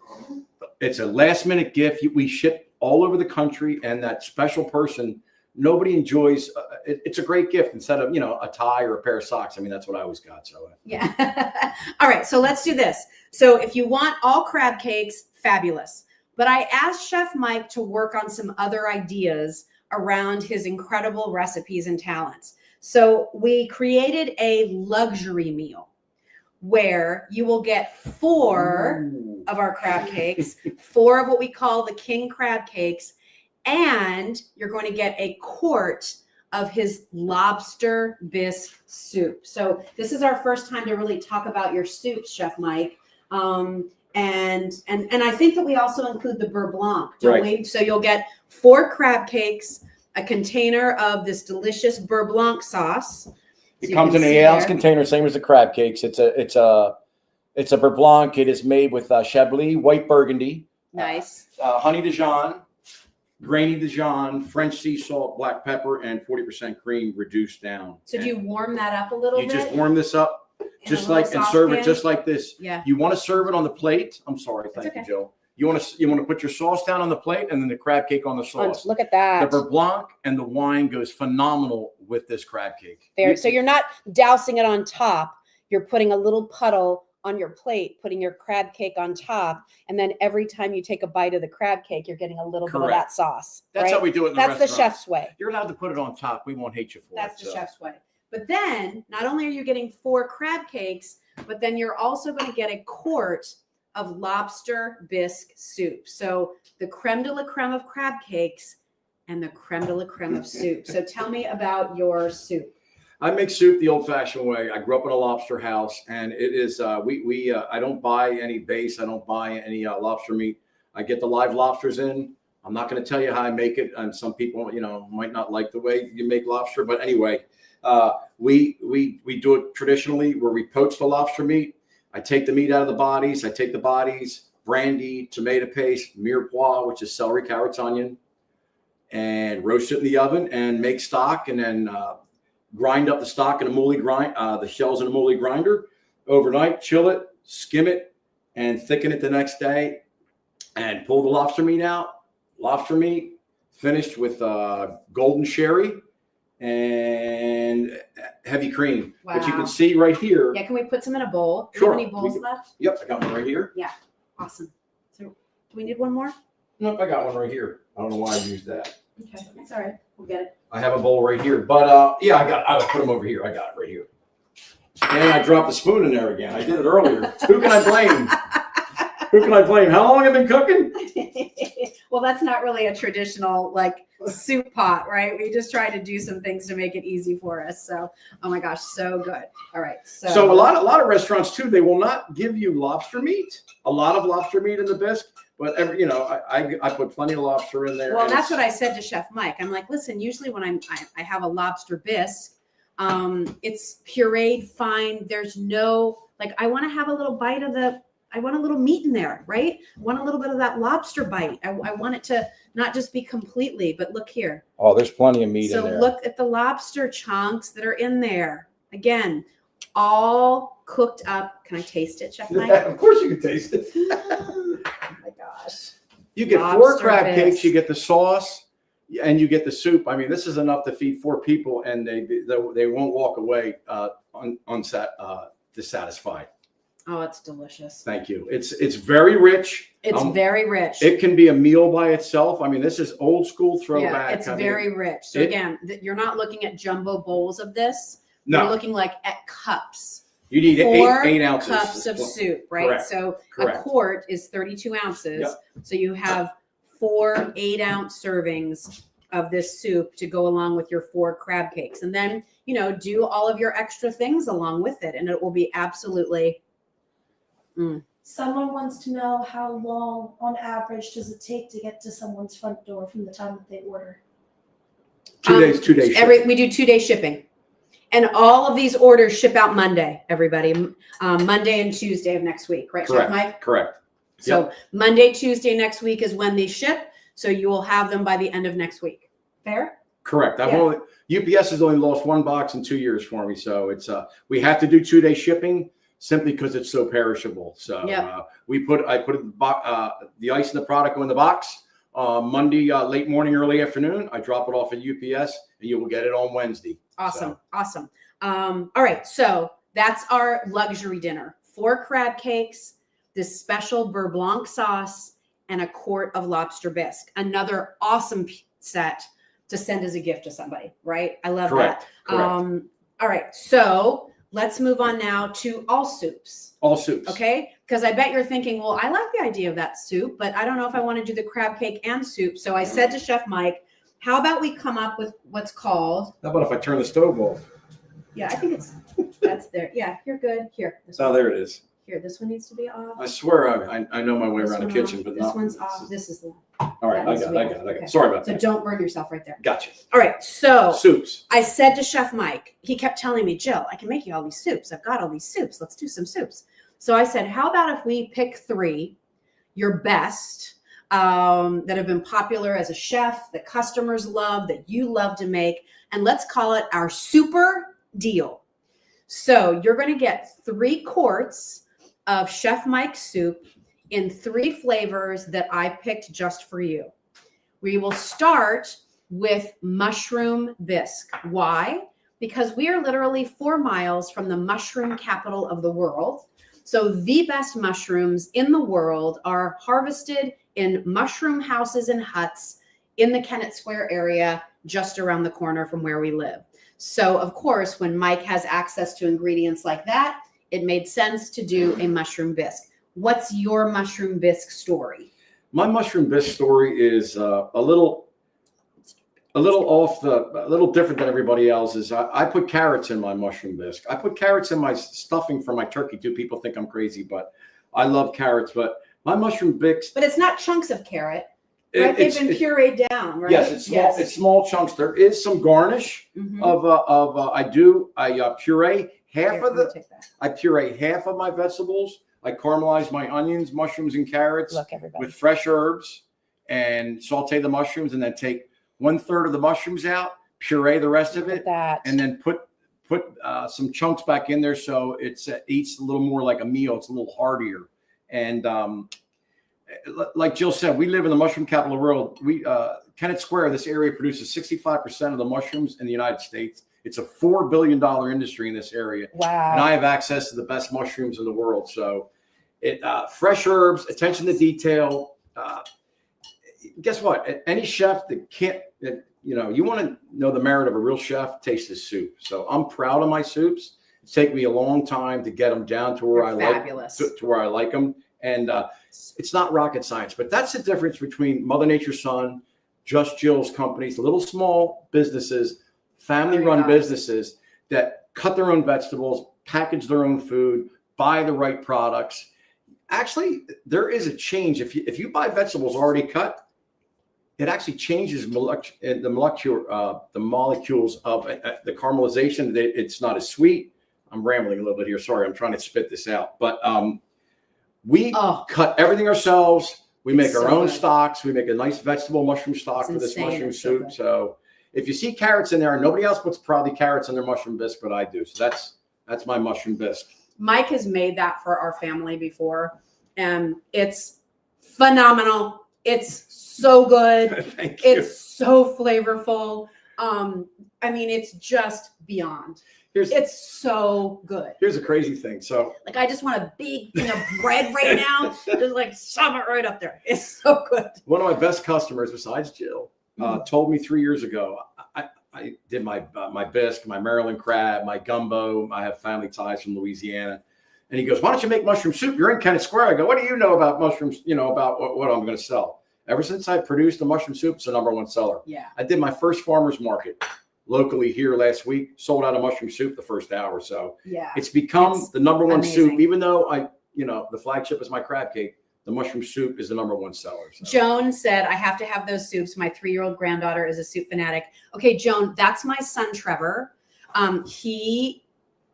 It's a last-minute gift. We ship all over the country, and that special person, nobody enjoys. It's a great gift instead of, a tie or a pair of socks. I mean, that's what I always got. So yeah. All right. So let's do this. So if you want all crab cakes, fabulous. But I asked Chef Mike to work on some other ideas around his incredible recipes and talents. So we created a luxury meal where you will get 4 of our crab cakes, 4 of what we call the king crab cakes, and you're going to get a quart of his lobster bisque soup. So this is our first time to really talk about your soups, Chef Mike. And I think that we also include the beurre blanc, don't we? So you'll get 4 crab cakes, a container of this delicious beurre blanc sauce. It comes in an 8-ounce container, same as the crab cakes. It's a beurre blanc. It is made with Chablis, white Burgundy, nice, honey Dijon, grainy Dijon, French sea salt, black pepper, and 40% cream reduced down. So do you warm that up a little bit? You just warm this up, and serve it just like this. Yeah. You want to serve it on the plate. I'm sorry, thank you, Jill. You want to put your sauce down on the plate, and then the crab cake on the sauce. Look at that. The beurre blanc and the wine goes phenomenal with this crab cake. There. So you're not dousing it on top. You're putting a little puddle on your plate, putting your crab cake on top, and then every time you take a bite of the crab cake, you're getting a little bit of that sauce. That's how we do it in the restaurant. That's the chef's way. You're allowed to put it on top. We won't hate you for it. That's the chef's way. But then, not only are you getting 4 crab cakes, but then you're also going to get a quart of lobster bisque soup. So the creme de la creme of crab cakes and the creme de la creme of soup. So tell me about your soup. I make soup the old-fashioned way. I grew up in a lobster house, and it is I don't buy any base. I don't buy any lobster meat. I get the live lobsters in. I'm not going to tell you how I make it, and some people might not like the way you make lobster, but anyway, we do it traditionally where we poach the lobster meat. I take the meat out of the bodies. I take the bodies, brandy, tomato paste, mirepoix, which is celery, carrots, onion, and roast it in the oven and make stock, and then grind up the stock in a moly grind, the shells in a moly grinder overnight, chill it, skim it, and thicken it the next day, and pull the lobster meat out. Lobster meat finished with golden sherry and heavy cream. Wow. But you can see right here. Yeah, can we put some in a bowl? Sure. Do you have any bowls left? Yep, I got one right here. Yeah, awesome. So do we need one more? Nope, I got one right here. I don't know why I used that. Okay, that's all right. We'll get it. I have a bowl right here, but yeah, I put them over here. I got it right here. And I dropped the spoon in there again. I did it earlier. Who can I blame? Who can I blame? How long have I been cooking? Well, that's not really a traditional soup pot, right? We just try to do some things to make it easy for us. So, oh my gosh, so good. All right. So a lot of restaurants too, they will not give you lobster meat. A lot of lobster meat in the bisque, but I put plenty of lobster in there. Well, that's what I said to Chef Mike. I'm like, listen, usually when I have a lobster bisque, It's pureed fine. There's no, like, I want to have a little bite of I want a little meat in there, right? I want a little bit of that lobster bite. I want it to not just be completely, but look here. Oh, there's plenty of meat So in there. look at the lobster chunks that are in there. Again, all cooked up. Can I taste it, Chef Mike? Of course you can taste it. Oh my gosh. You get four Lobster crab bisque. cakes, you get the sauce, and you get the soup. I mean, this is enough to feed 4 people, and they won't walk away dissatisfied. Oh, it's delicious. Thank you. It's very rich. It's very rich. It can be a meal by itself. I mean, this is old school throwback. Yeah, it's I mean, very rich. So again, you're not looking at jumbo bowls of this. no, You're looking like at cups. you need 4 eight ounces. cups of soup, right? Correct. So Correct. a quart is 32 ounces. Yep. So you have 4 8-ounce servings of this soup to go along with your 4 crab cakes. And then, do all of your extra things along with it. And it will be absolutely. Someone wants to know how long, on average, does it take to get to someone's front door from the time that they order? 2 days. 2 days. We do 2-day shipping. And all of these orders ship out Monday, everybody. Monday and Tuesday of next week, right, Correct. Chef Mike? Correct. So Monday, Tuesday next week is when they ship. So you will have them by the end of next week. Fair? Correct. Yeah. UPS has only lost 1 box in 2 years for me, so it's we have to do 2-day shipping simply because it's so perishable. So Yep. I put the ice in the product in the box Monday late morning, early afternoon. I drop it off at UPS, and you will get it on Wednesday. Awesome. So, Awesome. All right. So that's our luxury dinner. 4 crab cakes, this special beurre blanc sauce, and a quart of lobster bisque. Another awesome set to send as a gift to somebody, right? I love Correct. that. Correct. All right. So let's move on now to all soups. All soups. Okay. Because I bet you're thinking, well, I like the idea of that soup, but I don't know if I want to do the crab cake and soup. So I said to Chef Mike, how about we come up with what's called? How about if I turn the stove off? Yeah, I think that's there. Yeah, you're good. Here. Oh, there it is. Here, this one needs to be off. I swear I know my way This around the one kitchen, off. but this no. one's off. This is the one. All right, that I needs to got be it. off. Okay. Sorry about So that. don't burn yourself right there. Gotcha. All right. So Soups. I said to Chef Mike, he kept telling me, Jill, I can make you all these soups. I've got all these soups. Let's do some soups. So I said, how about if we pick 3, your best, that have been popular as a chef, that customers love, that you love to make, and let's call it our super deal. So you're going to get 3 quarts of Chef Mike's soup in 3 flavors that I picked just for you. We will start with mushroom bisque. Why? Because we are literally 4 miles from the mushroom capital of the world. So the best mushrooms in the world are harvested in mushroom houses and huts in the Kennett Square area, just around the corner from where we live. So of course, when Mike has access to ingredients like that, it made sense to do a mushroom bisque. What's your mushroom bisque story? My mushroom bisque story is a little different than everybody else's. I put carrots in my mushroom bisque. I put carrots in my stuffing for my turkey too. People think I'm crazy, but I love carrots. But my mushroom bisque. But it's not chunks of carrot, right? They've been pureed down, right? Yes, it's small. It's small chunks. There is some garnish Mhm. I puree half Here, of let me take that. I puree half of my vegetables. I caramelize my onions, mushrooms, and carrots Look, everybody. with fresh herbs and saute the mushrooms, and then take 1/3 of the mushrooms out, puree the rest of it, that. and then put some chunks back in there so it eats a little more like a meal. It's a little heartier. And like Jill said, we live in the mushroom capital of the world. Kennett Square, this area produces 65% of the mushrooms in the United States. It's a $4 billion industry in this area. Wow. And I have access to the best mushrooms in the world. So fresh herbs, attention to detail. Guess what? Any chef that can't, you want to know the merit of a real chef, taste this soup. So I'm proud of my soups. It's taken me a long time to get them down to where to where I like them. And it's not rocket science, but that's the difference between Mother Nature's Son, Just Jill's companies, little small businesses, family-run businesses that cut their own vegetables, package their own food, buy the right products. Actually, there is a change. If you buy vegetables already cut, it actually changes the molecules of the caramelization. It's not as sweet. I'm rambling a little bit here. Sorry, I'm trying to spit this out. But we cut everything ourselves. We make our own stocks. We make a nice vegetable mushroom stock for this mushroom soup. So if you see carrots in there, nobody else puts probably carrots in their mushroom bisque, but I do. So that's my mushroom bisque. Mike has made that for our family before, and it's phenomenal. It's so good. Thank you. It's so flavorful. I mean, it's just beyond. It's so good. Here's a crazy thing. So, like, I just want a big thing of bread right now. Just like shove it right up there. It's so good. One of my best customers, besides Jill, told me 3 years ago. I did my bisque, my Maryland crab, my gumbo. I have family ties from Louisiana. And he goes, "Why don't you make mushroom soup? You're in Kennett Square." I go, "What do you know about mushrooms? You know, about what I'm going to sell?" Ever since I produced the mushroom soup, it's the #1 seller. Yeah. I did my first farmer's market locally here last week, sold out a mushroom soup the first hour. So yeah, it's become the #1 amazing. soup, even though the flagship is my crab cake. The mushroom soup is the #1 seller. So. Joan said, "I have to have those soups. My 3-year-old granddaughter is a soup fanatic." Okay, Joan, that's my son, Trevor. He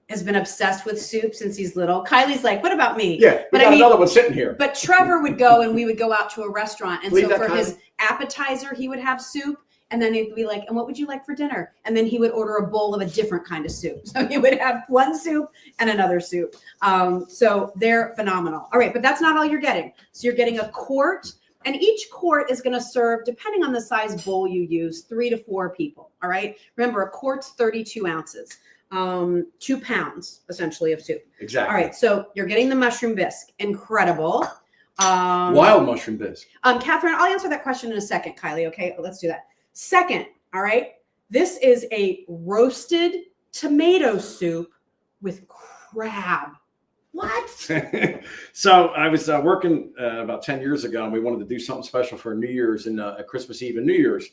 has been obsessed with soup since he's little. Kylie's like, "What about me?" Yeah, but I mean, another one sitting here. But Trevor would go and we would go out to a restaurant. And so for his Kylie? appetizer, he would have soup. And then he'd be like, "And what would you like for dinner?" And then he would order a bowl of a different kind of soup. So he would have one soup and another soup. So they're phenomenal. All right, but that's not all you're getting. So you're getting a quart, and each quart is going to serve, depending on the size bowl you use, 3 to 4 people. All right. Remember, a quart's 32 ounces, 2 pounds essentially of soup. Exactly. All right. So you're getting the mushroom bisque. Incredible. Wild mushroom bisque. Catherine, I'll answer that question in a second, Kylie. Okay, let's do that. Second, all right, this is a roasted tomato soup with crab. What? So I was working about 10 years ago, and we wanted to do something special for New Year's and Christmas Eve and New Year's.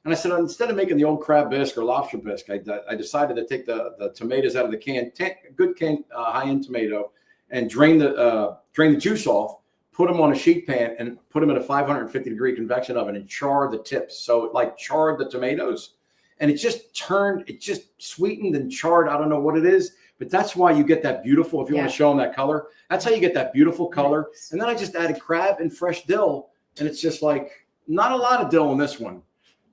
And I said, instead of making the old crab bisque or lobster bisque, I decided to take the tomatoes out of the can, good can, high-end tomato, and drain the juice off, put them on a sheet pan, and put them in a 550-degree convection oven and char the tips. So it like charred the tomatoes, and it just sweetened and charred. I don't know what it is, but that's why you get that beautiful, if you want to show them that color, that's how you get that beautiful color. Nice. And then I just added crab and fresh dill, and it's just like, not a lot of dill in this one,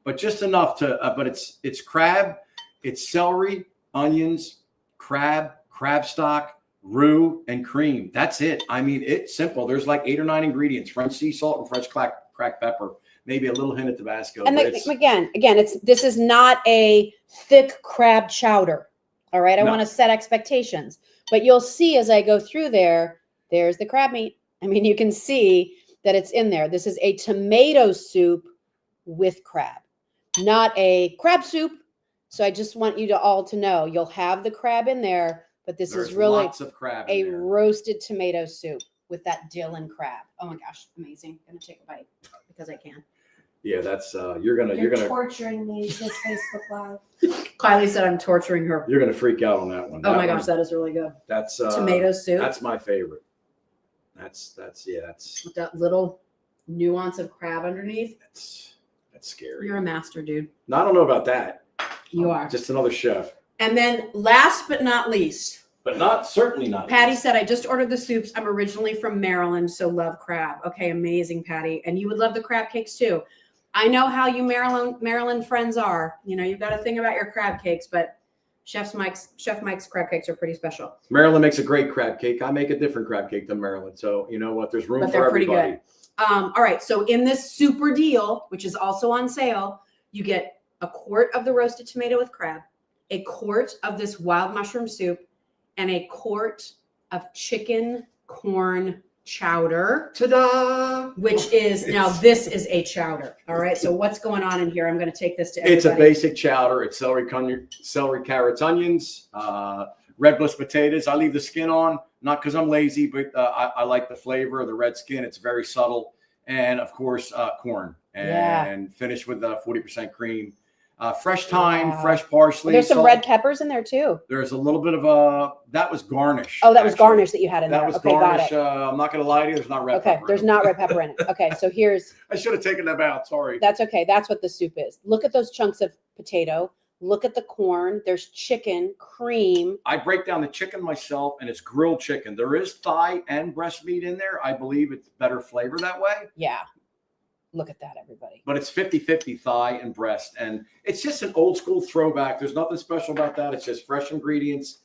but just enough to, but it's crab, it's celery, onions, crab stock, roux, and cream. That's it. I mean, it's simple. There's like 8 or 9 ingredients: French sea salt and French cracked pepper, maybe a little hint of Tabasco. And again, this is not a thick crab chowder. All right. I want to set expectations, but you'll see as I go through there's the crab meat. I mean, you can see that it's in there. This is a tomato soup with crab, not a crab soup. So I just want you to all to know you'll have the crab in there, but there's really lots of crab a roasted tomato soup with that dill and crab. Oh my gosh, amazing. I'm gonna take a bite because I can. Yeah, that's you're gonna torturing me this Facebook Live. Kylie said I'm torturing her. You're gonna freak out on that one. Oh my gosh, that is really good. That's tomato soup. That's my favorite. That's with that little nuance of crab underneath. That's scary. You're a master, dude. No, I don't know about that. You are just another chef. And then last but not least, certainly not. Patty said, "I just ordered the soups. I'm originally from Maryland, so love crab." Okay, amazing, Patty. And you would love the crab cakes too. I know how you Maryland friends are. You know, you've got a thing about your crab cakes, but Chef Mike's crab cakes are pretty special. Maryland makes a great crab cake. I make a different crab cake than Maryland. So you know what? There's room for everybody. Pretty good. All right. So in this super deal, which is also on sale, you get a quart of the roasted tomato with crab, a quart of this wild mushroom soup, and a quart of chicken corn chowder. Ta-da! Which is, now this is a chowder. All right. So what's going on in here? I'm going to take this to everybody. It's a basic chowder. It's celery, carrots, onions, red bliss potatoes. I leave the skin on, not because I'm lazy, but I like the flavor of the red skin. It's very subtle. And of course, corn, and finish with 40% cream. Fresh thyme, Yeah. fresh parsley. There's some salt. red peppers in there too. There's a little bit of that was garnish. Oh, that was actually. garnish that you had in That there. was Okay, got garnish. it. I'm not going to lie to you. There's not red Okay, pepper. there's not red pepper in it. Okay, so here's, I should have taken them out. Sorry. that's okay. That's what the soup is. Look at those chunks of potato. Look at the corn. There's chicken, cream. I break down the chicken myself, and it's grilled chicken. There is thigh and breast meat in there. I believe it's better flavor that way. Yeah. Look at that, everybody. But it's 50-50 thigh and breast. And it's just an old school throwback. There's nothing special about that. It's just fresh ingredients,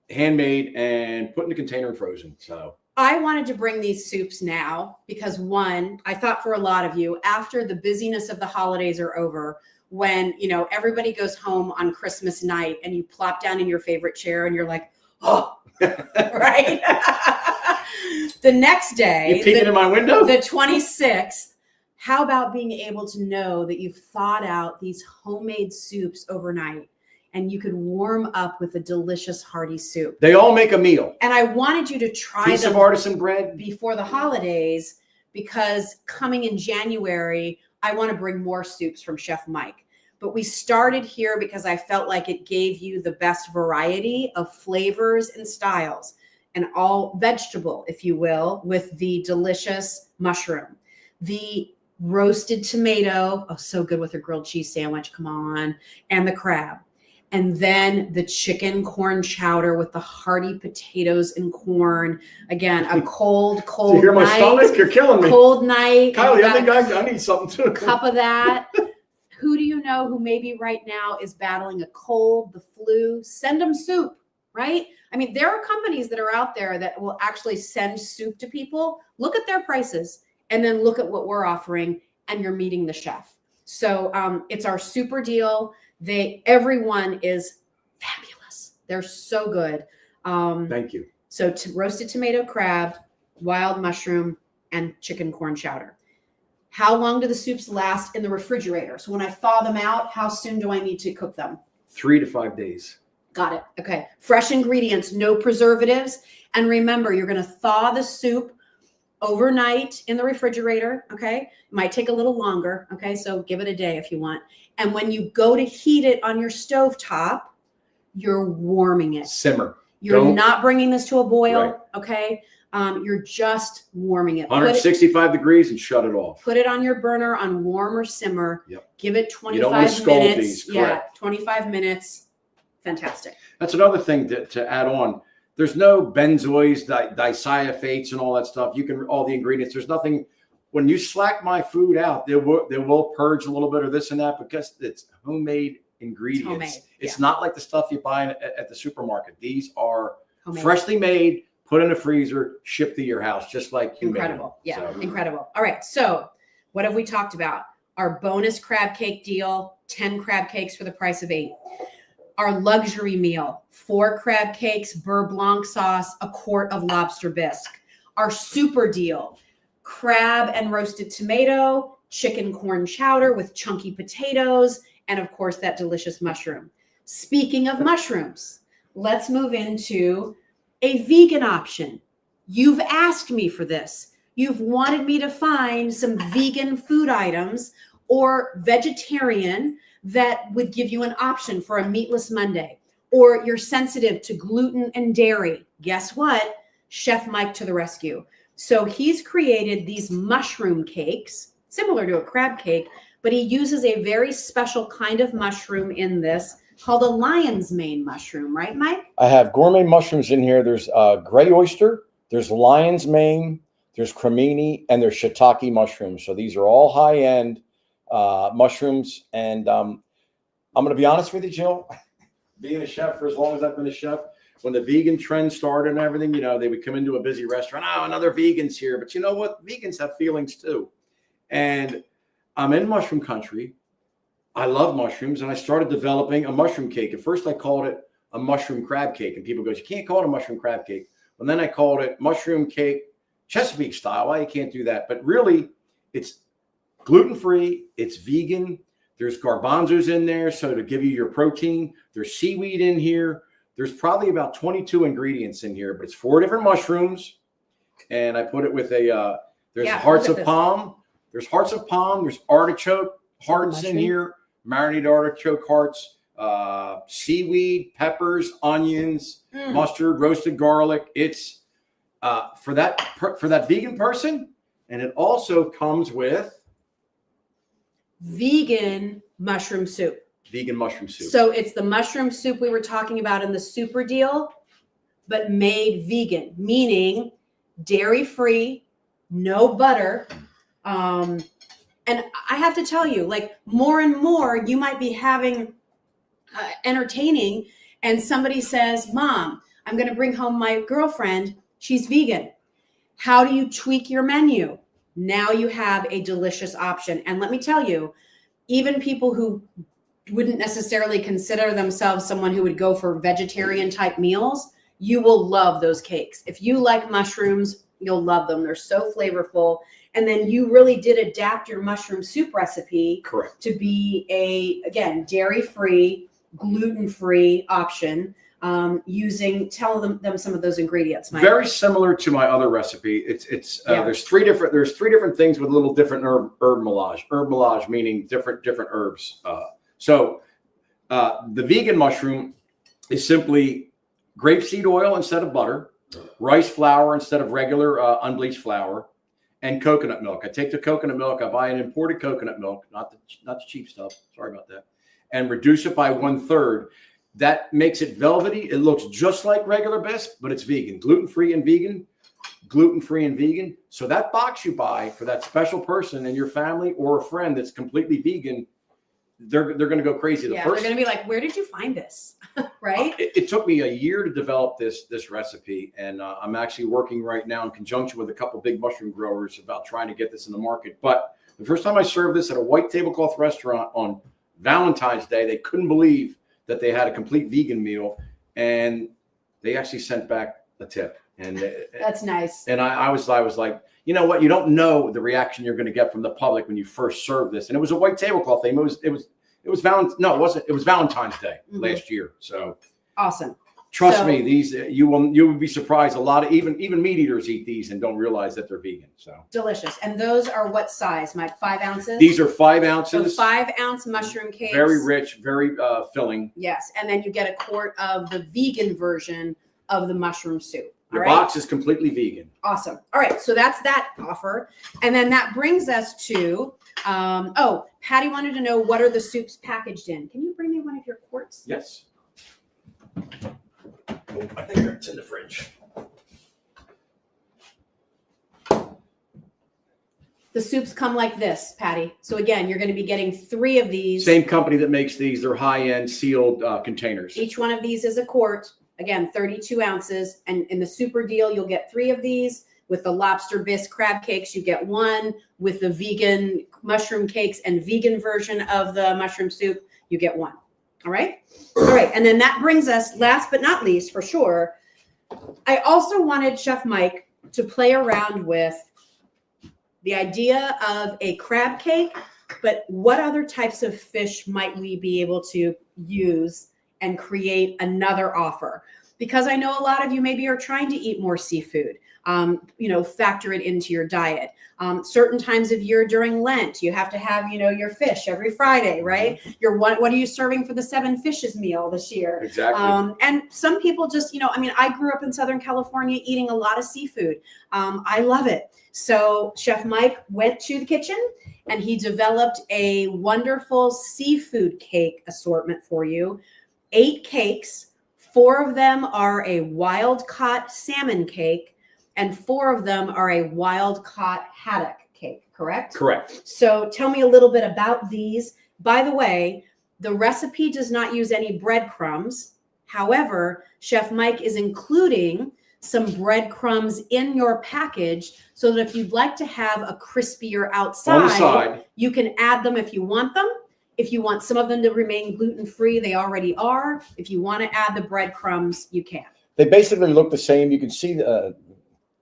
handmade, and put in a container and frozen. So I wanted to bring these soups now because one, I thought for a lot of you, after the busyness of the holidays are over, when, you know, everybody goes home on Christmas night and you plop down in your favorite chair and you're like, oh, right? The next day, you peeking in my window? the 26th, how about being able to know that you've thawed out these homemade soups overnight and you could warm up with a delicious hearty soup? They all make a meal. And I wanted you to try Piece them of artisan bread. before the holidays because coming in January, I want to bring more soups from Chef Mike. But we started here because I felt like it gave you the best variety of flavors and styles, and all vegetable, if you will, with the delicious mushroom. The roasted tomato, oh, so good with a grilled cheese sandwich, come on, and the crab. And then the chicken corn chowder with the hearty potatoes and corn. Again, a cold Do you hear my night. stomach? You're killing me. Cold night. Kylie, I You think got I need something too. a cup of that. Who do you know who maybe right now is battling a cold, the flu? Send them soup, right? I mean, there are companies that are out there that will actually send soup to people. Look at their prices and then look at what we're offering, and you're meeting the chef. So it's our super deal. Everyone is fabulous. They're so good. Thank you. So roasted tomato crab, wild mushroom, and chicken corn chowder. How long do the soups last in the refrigerator? So when I thaw them out, how soon do I need to cook them? 3 to 5 days. Got it. Okay. Fresh ingredients, no preservatives. And remember, you're going to thaw the soup overnight in the refrigerator. Okay. It might take a little longer. Okay. So give it a day if you want. And when you go to heat it on your stovetop, you're warming it. Simmer. You're Don't- not bringing this to a boil. Right. Okay. You're just warming it. 165 degrees and shut it off. Put it on your burner on warm or simmer. Yep. Give it You don't want 25 to scald minutes. these, Yeah, correct. 25 minutes. Fantastic. That's another thing to add on. There's no benzoids, dicyaphates, and all that stuff. You can all the ingredients. There's nothing. When you slack my food out, they will purge a little bit of this and that because it's homemade ingredients. homemade, It's not like the stuff you buy at the supermarket. These are Homemade. freshly made, put in a freezer, shipped to your house, just like you made them. Incredible. Yeah, So- incredible. All right. So what have we talked about? Our bonus crab cake deal, 10 crab cakes for the price of 8. Our luxury meal, 4 crab cakes, beurre blanc sauce, a quart of lobster bisque. Our super deal, crab and roasted tomato, chicken corn chowder with chunky potatoes, and of course that delicious mushroom. Speaking of mushrooms, let's move into a vegan option. You've asked me for this. You've wanted me to find some vegan food items or vegetarian that would give you an option for a meatless Monday, or you're sensitive to gluten and dairy. Guess what? Chef Mike to the rescue. So he's created these mushroom cakes, similar to a crab cake, but he uses a very special kind of mushroom in this called a lion's mane mushroom, right, Mike? I have gourmet mushrooms in here. There's gray oyster, there's lion's mane, there's cremini, and there's shiitake mushrooms. So these are all high-end mushrooms. And I'm going to be honest with you, Jill, being a chef for as long as I've been a chef, when the vegan trend started and everything, you know, they would come into a busy restaurant. Oh, another vegan's here. But you know what? Vegans have feelings too. And I'm in mushroom country. I love mushrooms. And I started developing a mushroom cake. At first, I called it a mushroom crab cake. And people go, you can't call it a mushroom crab cake. And then I called it mushroom cake Chesapeake style. Why you can't do that? But really, it's gluten-free. It's vegan. There's garbanzos in there, so to give you your protein. There's seaweed in here. There's probably about 22 ingredients in here, but it's 4 different mushrooms. And I put it with there's hearts of palm. There's hearts of palm. There's artichoke. hearts in here, marinated artichoke hearts, seaweed, peppers, onions, mustard, roasted garlic. It's for that vegan person, and it also comes with vegan mushroom soup. Vegan mushroom soup. So it's the mushroom soup we were talking about in the super deal, but made vegan, meaning dairy-free, no butter. And I have to tell you, like, more and more you might be having entertaining and somebody says, Mom, I'm going to bring home my girlfriend. She's vegan. How do you tweak your menu? Now you have a delicious option. And let me tell you, even people who wouldn't necessarily consider themselves someone who would go for vegetarian type meals, you will love those cakes. If you like mushrooms, you'll love them. They're so flavorful. And then you really did adapt your mushroom soup recipe Correct. to be a, again, dairy-free, gluten-free option, tell them some of those ingredients, Mike. Very similar to my other recipe. There's three different things with a little different herb melange. Herb melange meaning different herbs. So the vegan mushroom is simply grapeseed oil instead of butter, rice flour instead of regular unbleached flour, and coconut milk. I take the coconut milk, I buy an imported coconut milk, not the cheap stuff. Sorry about that. And reduce it by 1/3. That makes it velvety. It looks just like regular bisque, but it's vegan, gluten-free and vegan. So that box you buy for that special person in your family or a friend that's completely vegan, they're going to go crazy. They're going to be like, where did you find this? Right? It took me a year to develop this recipe, and I'm actually working right now in conjunction with a couple big mushroom growers about trying to get this in the market. But the first time I served this at a white tablecloth restaurant on Valentine's Day, they couldn't believe that they had a complete vegan meal, and they actually sent back a tip. And that's nice. And I was like, you know what? You don't know the reaction you're going to get from the public when you first serve this. And it was a white tablecloth thing. It was Valentine's Day last year. So awesome. Trust me, these you would be surprised. A lot of even meat eaters eat these and don't realize that they're vegan. So delicious. And those are what size, Mike? 5 ounces? These are 5 ounces. So 5-ounce mushroom cakes. Very rich, very filling. Yes. And then you get a quart of the vegan version of the mushroom soup. Your box is completely vegan. Awesome. All right. So that's that offer. And then that brings us to, Patty wanted to know, what are the soups packaged in? Can you bring me one of your quarts? Yes. I think it's in the fridge. The soups come like this, Patty. So again, you're going to be getting 3 of these. Same company that makes these. They're high-end sealed containers. Each one of these is a quart. Again, 32 ounces. And in the super deal, you'll get 3 of these. With the lobster bisque crab cakes, you get 1. With the vegan mushroom cakes and vegan version of the mushroom soup, you get 1. All right. All right. And then that brings us, last but not least, for sure, I also wanted Chef Mike to play around with the idea of a crab cake, but what other types of fish might we be able to use and create another offer? Because I know a lot of you maybe are trying to eat more seafood, factor it into your diet. Certain times of year during Lent, you have to have, your fish every Friday, right? What are you serving for the 7 fishes meal this year? Exactly. And some people just, I grew up in Southern California eating a lot of seafood. I love it. So Chef Mike went to the kitchen and he developed a wonderful seafood cake assortment for you. 8 cakes. 4 of them are a wild-caught salmon cake, and 4 of them are a wild-caught haddock cake, correct? Correct. So tell me a little bit about these. By the way, the recipe does not use any breadcrumbs. However, Chef Mike is including some breadcrumbs in your package so that if you'd like to have a crispier outside, on the side, you can add them if you want them. If you want some of them to remain gluten-free, they already are. If you want to add the breadcrumbs, you can. they basically look the same. You can see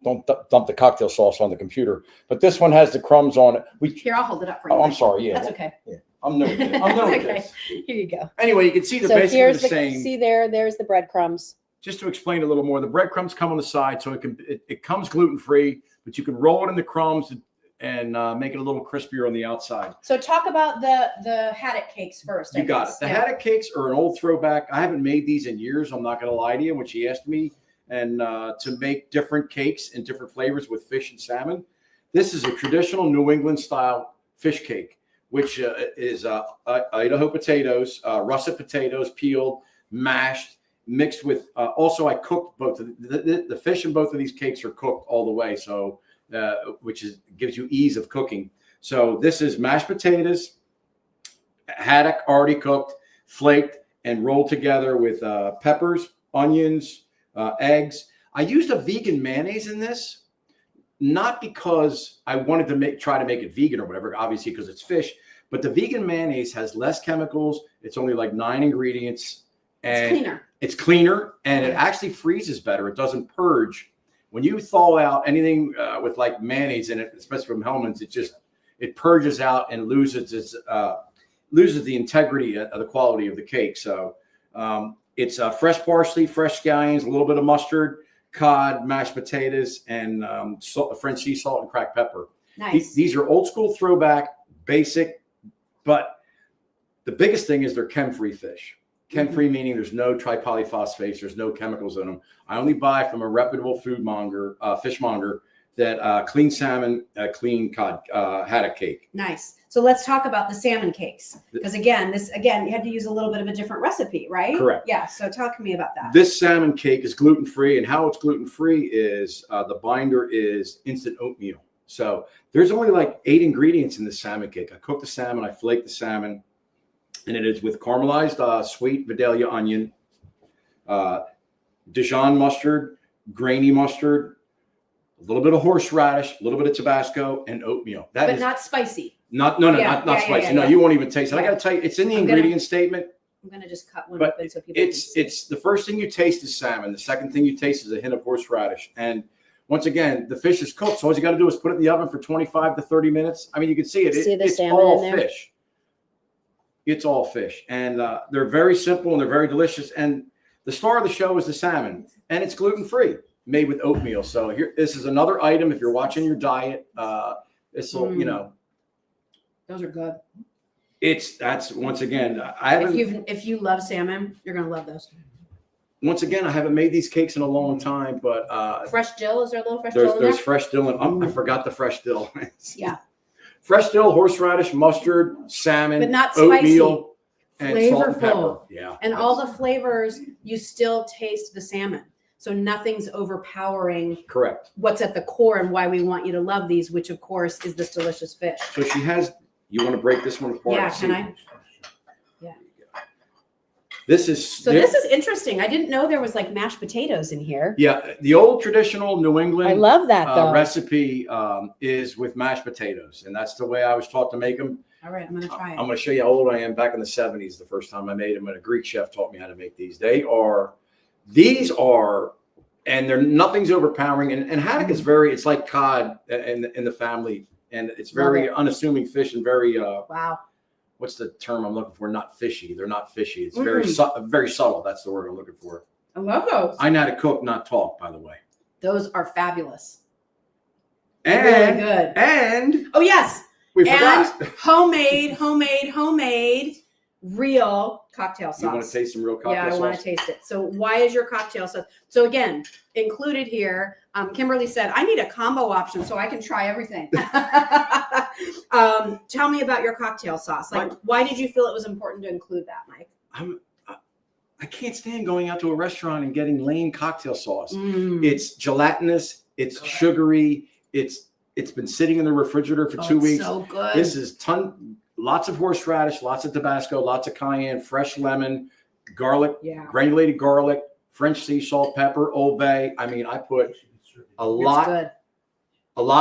don't dump the cocktail sauce on the computer, but this one has the crumbs on it. Here, I'll hold it up for you. Oh, I'm sorry. Yeah, That's okay. Yeah. I'm new. I'm new That's with okay. this. Here you go. Anyway, you can see they're So basically here's the same. See there's the breadcrumbs. Just to explain a little more, the breadcrumbs come on the side, so it comes gluten free, but you can roll it in the crumbs and make it a little crispier on the outside. So talk about the haddock cakes first. You got it. The haddock cakes are an old throwback. I haven't made these in years. I'm not going to lie to you. When she asked me to make different cakes in different flavors with fish and salmon, this is a traditional New England style fish cake, which is Idaho potatoes, russet potatoes, peeled, mashed, mixed with. Also, I cooked both of the fish in both of these cakes are cooked all the way, so which gives you ease of cooking. So this is mashed potatoes, haddock already cooked, flaked, and rolled together with peppers, onions, eggs. I used a vegan mayonnaise in this, not because I wanted to try to make it vegan or whatever, obviously because it's fish, but the vegan mayonnaise has less chemicals. It's only like 9 ingredients. And it's cleaner, and it actually freezes better. It doesn't purge. When you thaw out anything with like mayonnaise in it, especially from Hellmann's, it purges out and loses the integrity of the quality of the cake. So it's fresh parsley, fresh scallions, a little bit of mustard, cod, mashed potatoes, and French sea salt and cracked pepper. Nice. These are old school throwback, basic, but the biggest thing is they're chem-free fish. Chem-free meaning there's no tripolyphosphates, there's no chemicals in them. I only buy from a reputable fishmonger that clean salmon, clean cod, haddock cake. Nice. So let's talk about the salmon cakes, because again, you had to use a little bit of a different recipe, right? Correct. Yeah. So talk to me about that. This salmon cake is gluten-free, and how it's gluten-free is the binder is instant oatmeal. So there's only like 8 ingredients in this salmon cake. I cook the salmon, I flake the salmon, and it is with caramelized sweet Vidalia onion, Dijon mustard, grainy mustard, a little bit of horseradish, a little bit of Tabasco, and oatmeal. But not spicy. Not spicy. No, you won't even taste it. I got to tell you, it's in the ingredient statement. I'm gonna just cut one But open so people can see. it's the first thing you taste is salmon. The second thing you taste is a hint of horseradish. And once again, the fish is cooked. So all you got to do is put it in the oven for 25 to 30 minutes. I mean, you can see it. It's all fish. It's all fish. And they're very simple and they're very delicious. And the star of the show is the salmon. And it's gluten-free, made with oatmeal. So this is another item if you're watching your diet. Those are good. That's once again, I haven't. If you love salmon, you're gonna love those. Once again, I haven't made these cakes in a long time, but fresh dill, is there a little fresh dill in there? There's fresh dill, and I forgot the fresh dill. Yeah. Fresh dill, horseradish, mustard, salmon, but not oatmeal, spicy. and salt and pepper. Yeah. And all the flavors, you still taste the salmon. So nothing's overpowering. Correct. What's at the core and why we want you to love these, which of course is this delicious fish. So she has. You want to break this one apart? Yeah. Can I? Yeah. This is interesting. I didn't know there was like mashed potatoes in here. Yeah, the old traditional New England. I love that though. Recipe is with mashed potatoes, and that's the way I was taught to make them. All right, I'm gonna try it. I'm gonna show you how old I am. Back in the 70s, the first time I made them, and a Greek chef taught me how to make these. These are, and they're nothing's overpowering. And haddock is it's like cod in the family, and it's very unassuming fish and very wow. What's the term I'm looking for? Not fishy. They're not fishy. It's very subtle. That's the word I'm looking for. I love those. I know how to cook, not talk, by the way. Those are fabulous. And really good. And oh yes, we forgot homemade, real cocktail sauce. You want to taste some real cocktail sauce? Yeah, I want to taste it. So why is your cocktail sauce? So again, included here, Kimberly said, I need a combo option so I can try everything. Tell me about your cocktail sauce. Like, why did you feel it was important to include that, Mike? I can't stand going out to a restaurant and getting lame cocktail sauce. It's gelatinous. It's sugary. It's been sitting in the refrigerator for 2 weeks. So good. This is lots of horseradish, lots of Tabasco, lots of cayenne, fresh lemon, garlic, granulated garlic, French sea salt, pepper, Old Bay. I mean, I put a lot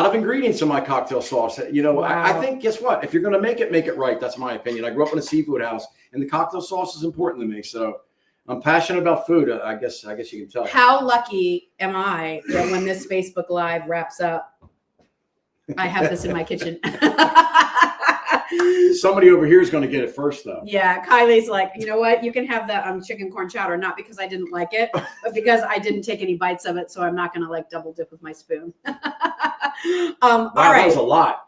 of ingredients in my cocktail sauce. You know, wow. I think, guess what? If you're going to make it right. That's my opinion. I grew up in a seafood house, and the cocktail sauce is important to me. So I'm passionate about food. I guess you can tell. How lucky am I that when this Facebook Live wraps up, I have this in my kitchen. Somebody over here is going to get it first, though. Yeah, Kylie's like, you know what? You can have the chicken corn chowder, not because I didn't like it, but because I didn't take any bites of it, so I'm not going to like double dip with my spoon. Wow, that was a lot.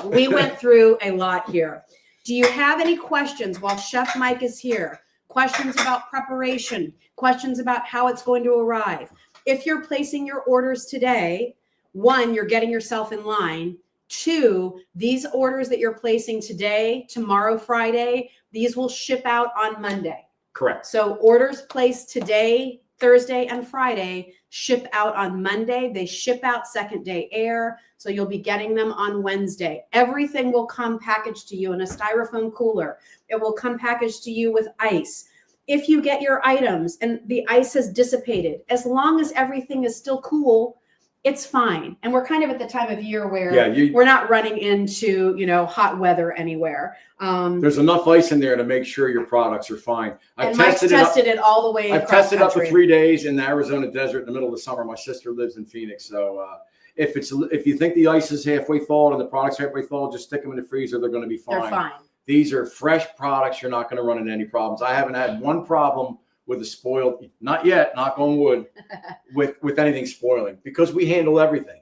We went through a lot here. Do you have any questions while Chef Mike is here? Questions about preparation, questions about how it's going to arrive. If you're placing your orders today, one, you're getting yourself in line. Two, these orders that you're placing today, tomorrow, Friday, these will ship out on Monday. Correct. So orders placed today, Thursday, and Friday ship out on Monday. They ship out second day air. So you'll be getting them on Wednesday. Everything will come packaged to you in a styrofoam cooler. It will come packaged to you with ice. If you get your items and the ice has dissipated, as long as everything is still cool, it's fine. And we're kind of at the time of year where we're not running into, hot weather anywhere. There's enough ice in there to make sure your products are fine. I've tested it all the way I've across tested up country. for 3 days in the Arizona desert in the middle of the summer. My sister lives in Phoenix. So if you think the ice is halfway thawed and the product's halfway thawed, just stick them in the freezer. They're going to be fine. They're fine. These are fresh products. You're not going to run into any problems. I haven't had one problem with a spoiled, not yet, knock on wood, with anything spoiling, because we handle everything.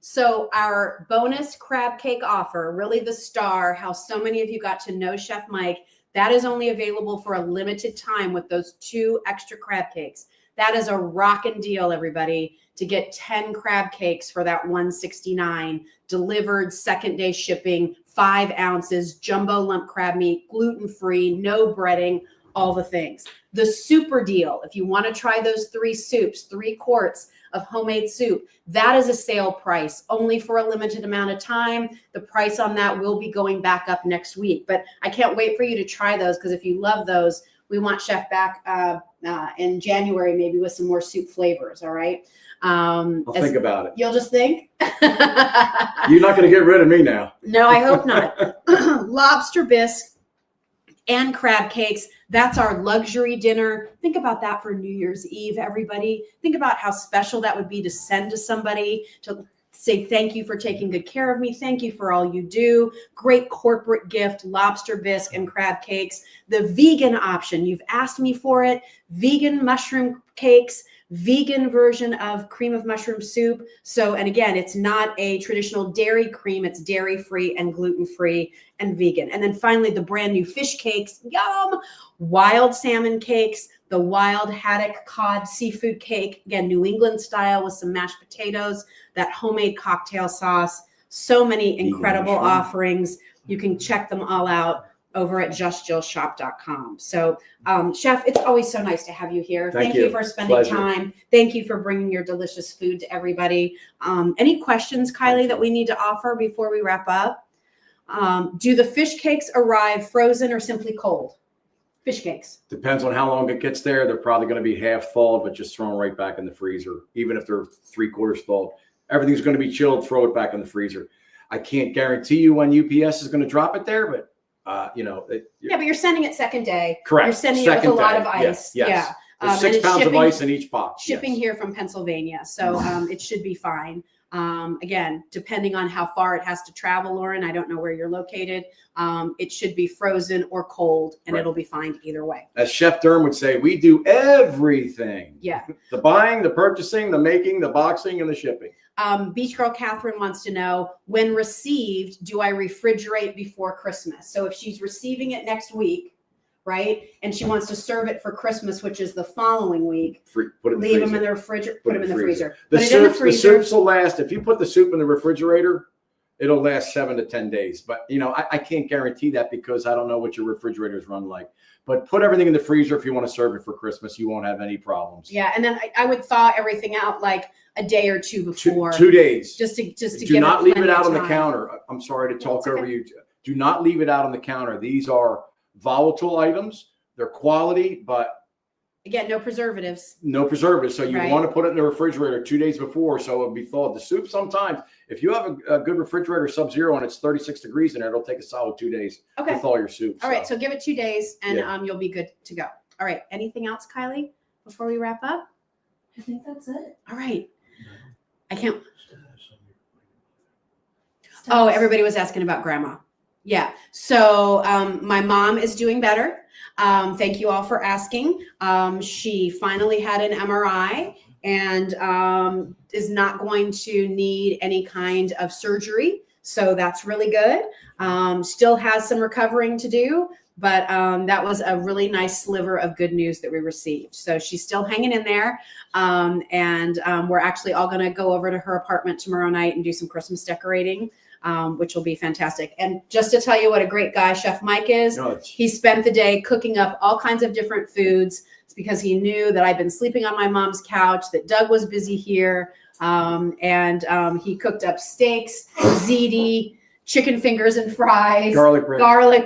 So our bonus crab cake offer, really the star, how so many of you got to know Chef Mike, that is only available for a limited time with those 2 extra crab cakes. That is a rockin' deal, everybody, to get 10 crab cakes for that $169, delivered, second day shipping, 5 ounces, jumbo lump crab meat, gluten-free, no breading, all the things. The super deal, if you want to try those 3 soups, 3 quarts of homemade soup, that is a sale price only for a limited amount of time. The price on that will be going back up next week, but I can't wait for you to try those, because if you love those, we want Chef back in January, maybe with some more soup flavors. All right. I'll think about it. You'll just think. You're not going to get rid of me now. No, I hope not. Lobster bisque and crab cakes. That's our luxury dinner. Think about that for New Year's Eve, everybody. Think about how special that would be to send to somebody, to say thank you for taking good care of me. Thank you for all you do. Great corporate gift, lobster bisque and crab cakes. The vegan option, you've asked me for it. Vegan mushroom cakes, vegan version of cream of mushroom soup. So, and again, it's not a traditional dairy cream. It's dairy-free and gluten-free and vegan. And then finally, the brand new fish cakes, yum, wild salmon cakes, the wild haddock cod seafood cake, again, New England style with some mashed potatoes, that homemade cocktail sauce, so many incredible offerings. You can check them all out over at justjillshop.com. So, Chef, it's always so nice to have you here. Thank you for spending time. Thank you for bringing your delicious food to everybody. Any questions, Kylie, that we need to offer before we wrap up? Do the fish cakes arrive frozen or simply cold? Fish cakes. Depends on how long it gets there. They're probably going to be half thawed, but just thrown right back in the freezer. Even if they're 3/4 thawed, everything's going to be chilled. Throw it back in the freezer. I can't guarantee you when UPS is going to drop it there, but but you're sending it second day. Correct. You're sending it with a lot of ice. Yes. Yeah. There's 6 pounds of ice in each box. Shipping here from Pennsylvania. So it should be fine. Again, depending on how far it has to travel, Lauren, I don't know where you're located. It should be frozen or cold, and it'll be fine either way. As Chef Durham would say, we do everything. Yeah. The buying, the purchasing, the making, the boxing, and the shipping. Beach Girl Catherine wants to know, when received, do I refrigerate before Christmas? So if she's receiving it next week, right, and she wants to serve it for Christmas, which is the following week, leave them in the refrigerator. Put them in the freezer. The soups will last. If you put the soup in the refrigerator, it'll last 7 to 10 days. But I can't guarantee that because I don't know what your refrigerators run like. But put everything in the freezer if you want to serve it for Christmas. You won't have any problems. Yeah, and then I would thaw everything out like a day or two before. 2 days. Just to do not leave it out on the counter. I'm sorry to talk over you. Do not leave it out on the counter. These are volatile items. They're quality, but again, no preservatives. No preservatives. So you want to put it in the refrigerator 2 days before, so it'll be thawed. The soup sometimes, if you have a good refrigerator Sub-Zero and it's 36 degrees in there, it'll take a solid 2 days to thaw your soup. All right, so give it 2 days and you'll be good to go. All right, anything else, Kylie, before we wrap up? I think that's it. All right. I can't. Oh, everybody was asking about grandma. Yeah. So my mom is doing better. Thank you all for asking. She finally had an MRI and is not going to need any kind of surgery. So that's really good. Still has some recovering to do, but that was a really nice sliver of good news that we received. So she's still hanging in there. And we're actually all going to go over to her apartment tomorrow night and do some Christmas decorating, which will be fantastic. And just to tell you what a great guy Chef Mike is, he spent the day cooking up all kinds of different foods. It's because he knew that I'd been sleeping on my mom's couch, that Doug was busy here. And he cooked up steaks, ziti, chicken fingers and fries, garlic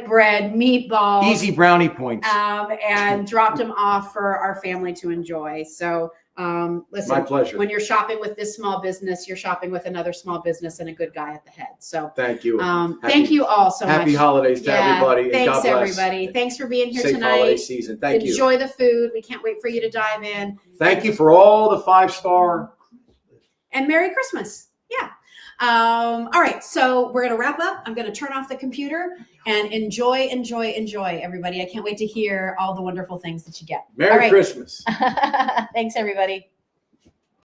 bread, meatballs, easy brownie points, and dropped them off for our family to enjoy. So listen, my pleasure. When you're shopping with this small business, you're shopping with another small business and a good guy at the head. So thank you. Thank you all so much. Happy holidays to everybody. Thanks, God bless. everybody. Thanks for being here Safe tonight. holiday season. Thank you. Enjoy the food. We can't wait for you to dive in. Thank you for all the 5-star. And Merry Christmas. Yeah. All right. So we're going to wrap up. I'm going to turn off the computer and enjoy, everybody. I can't wait to hear all the wonderful things that you get. Merry Christmas. Thanks, everybody.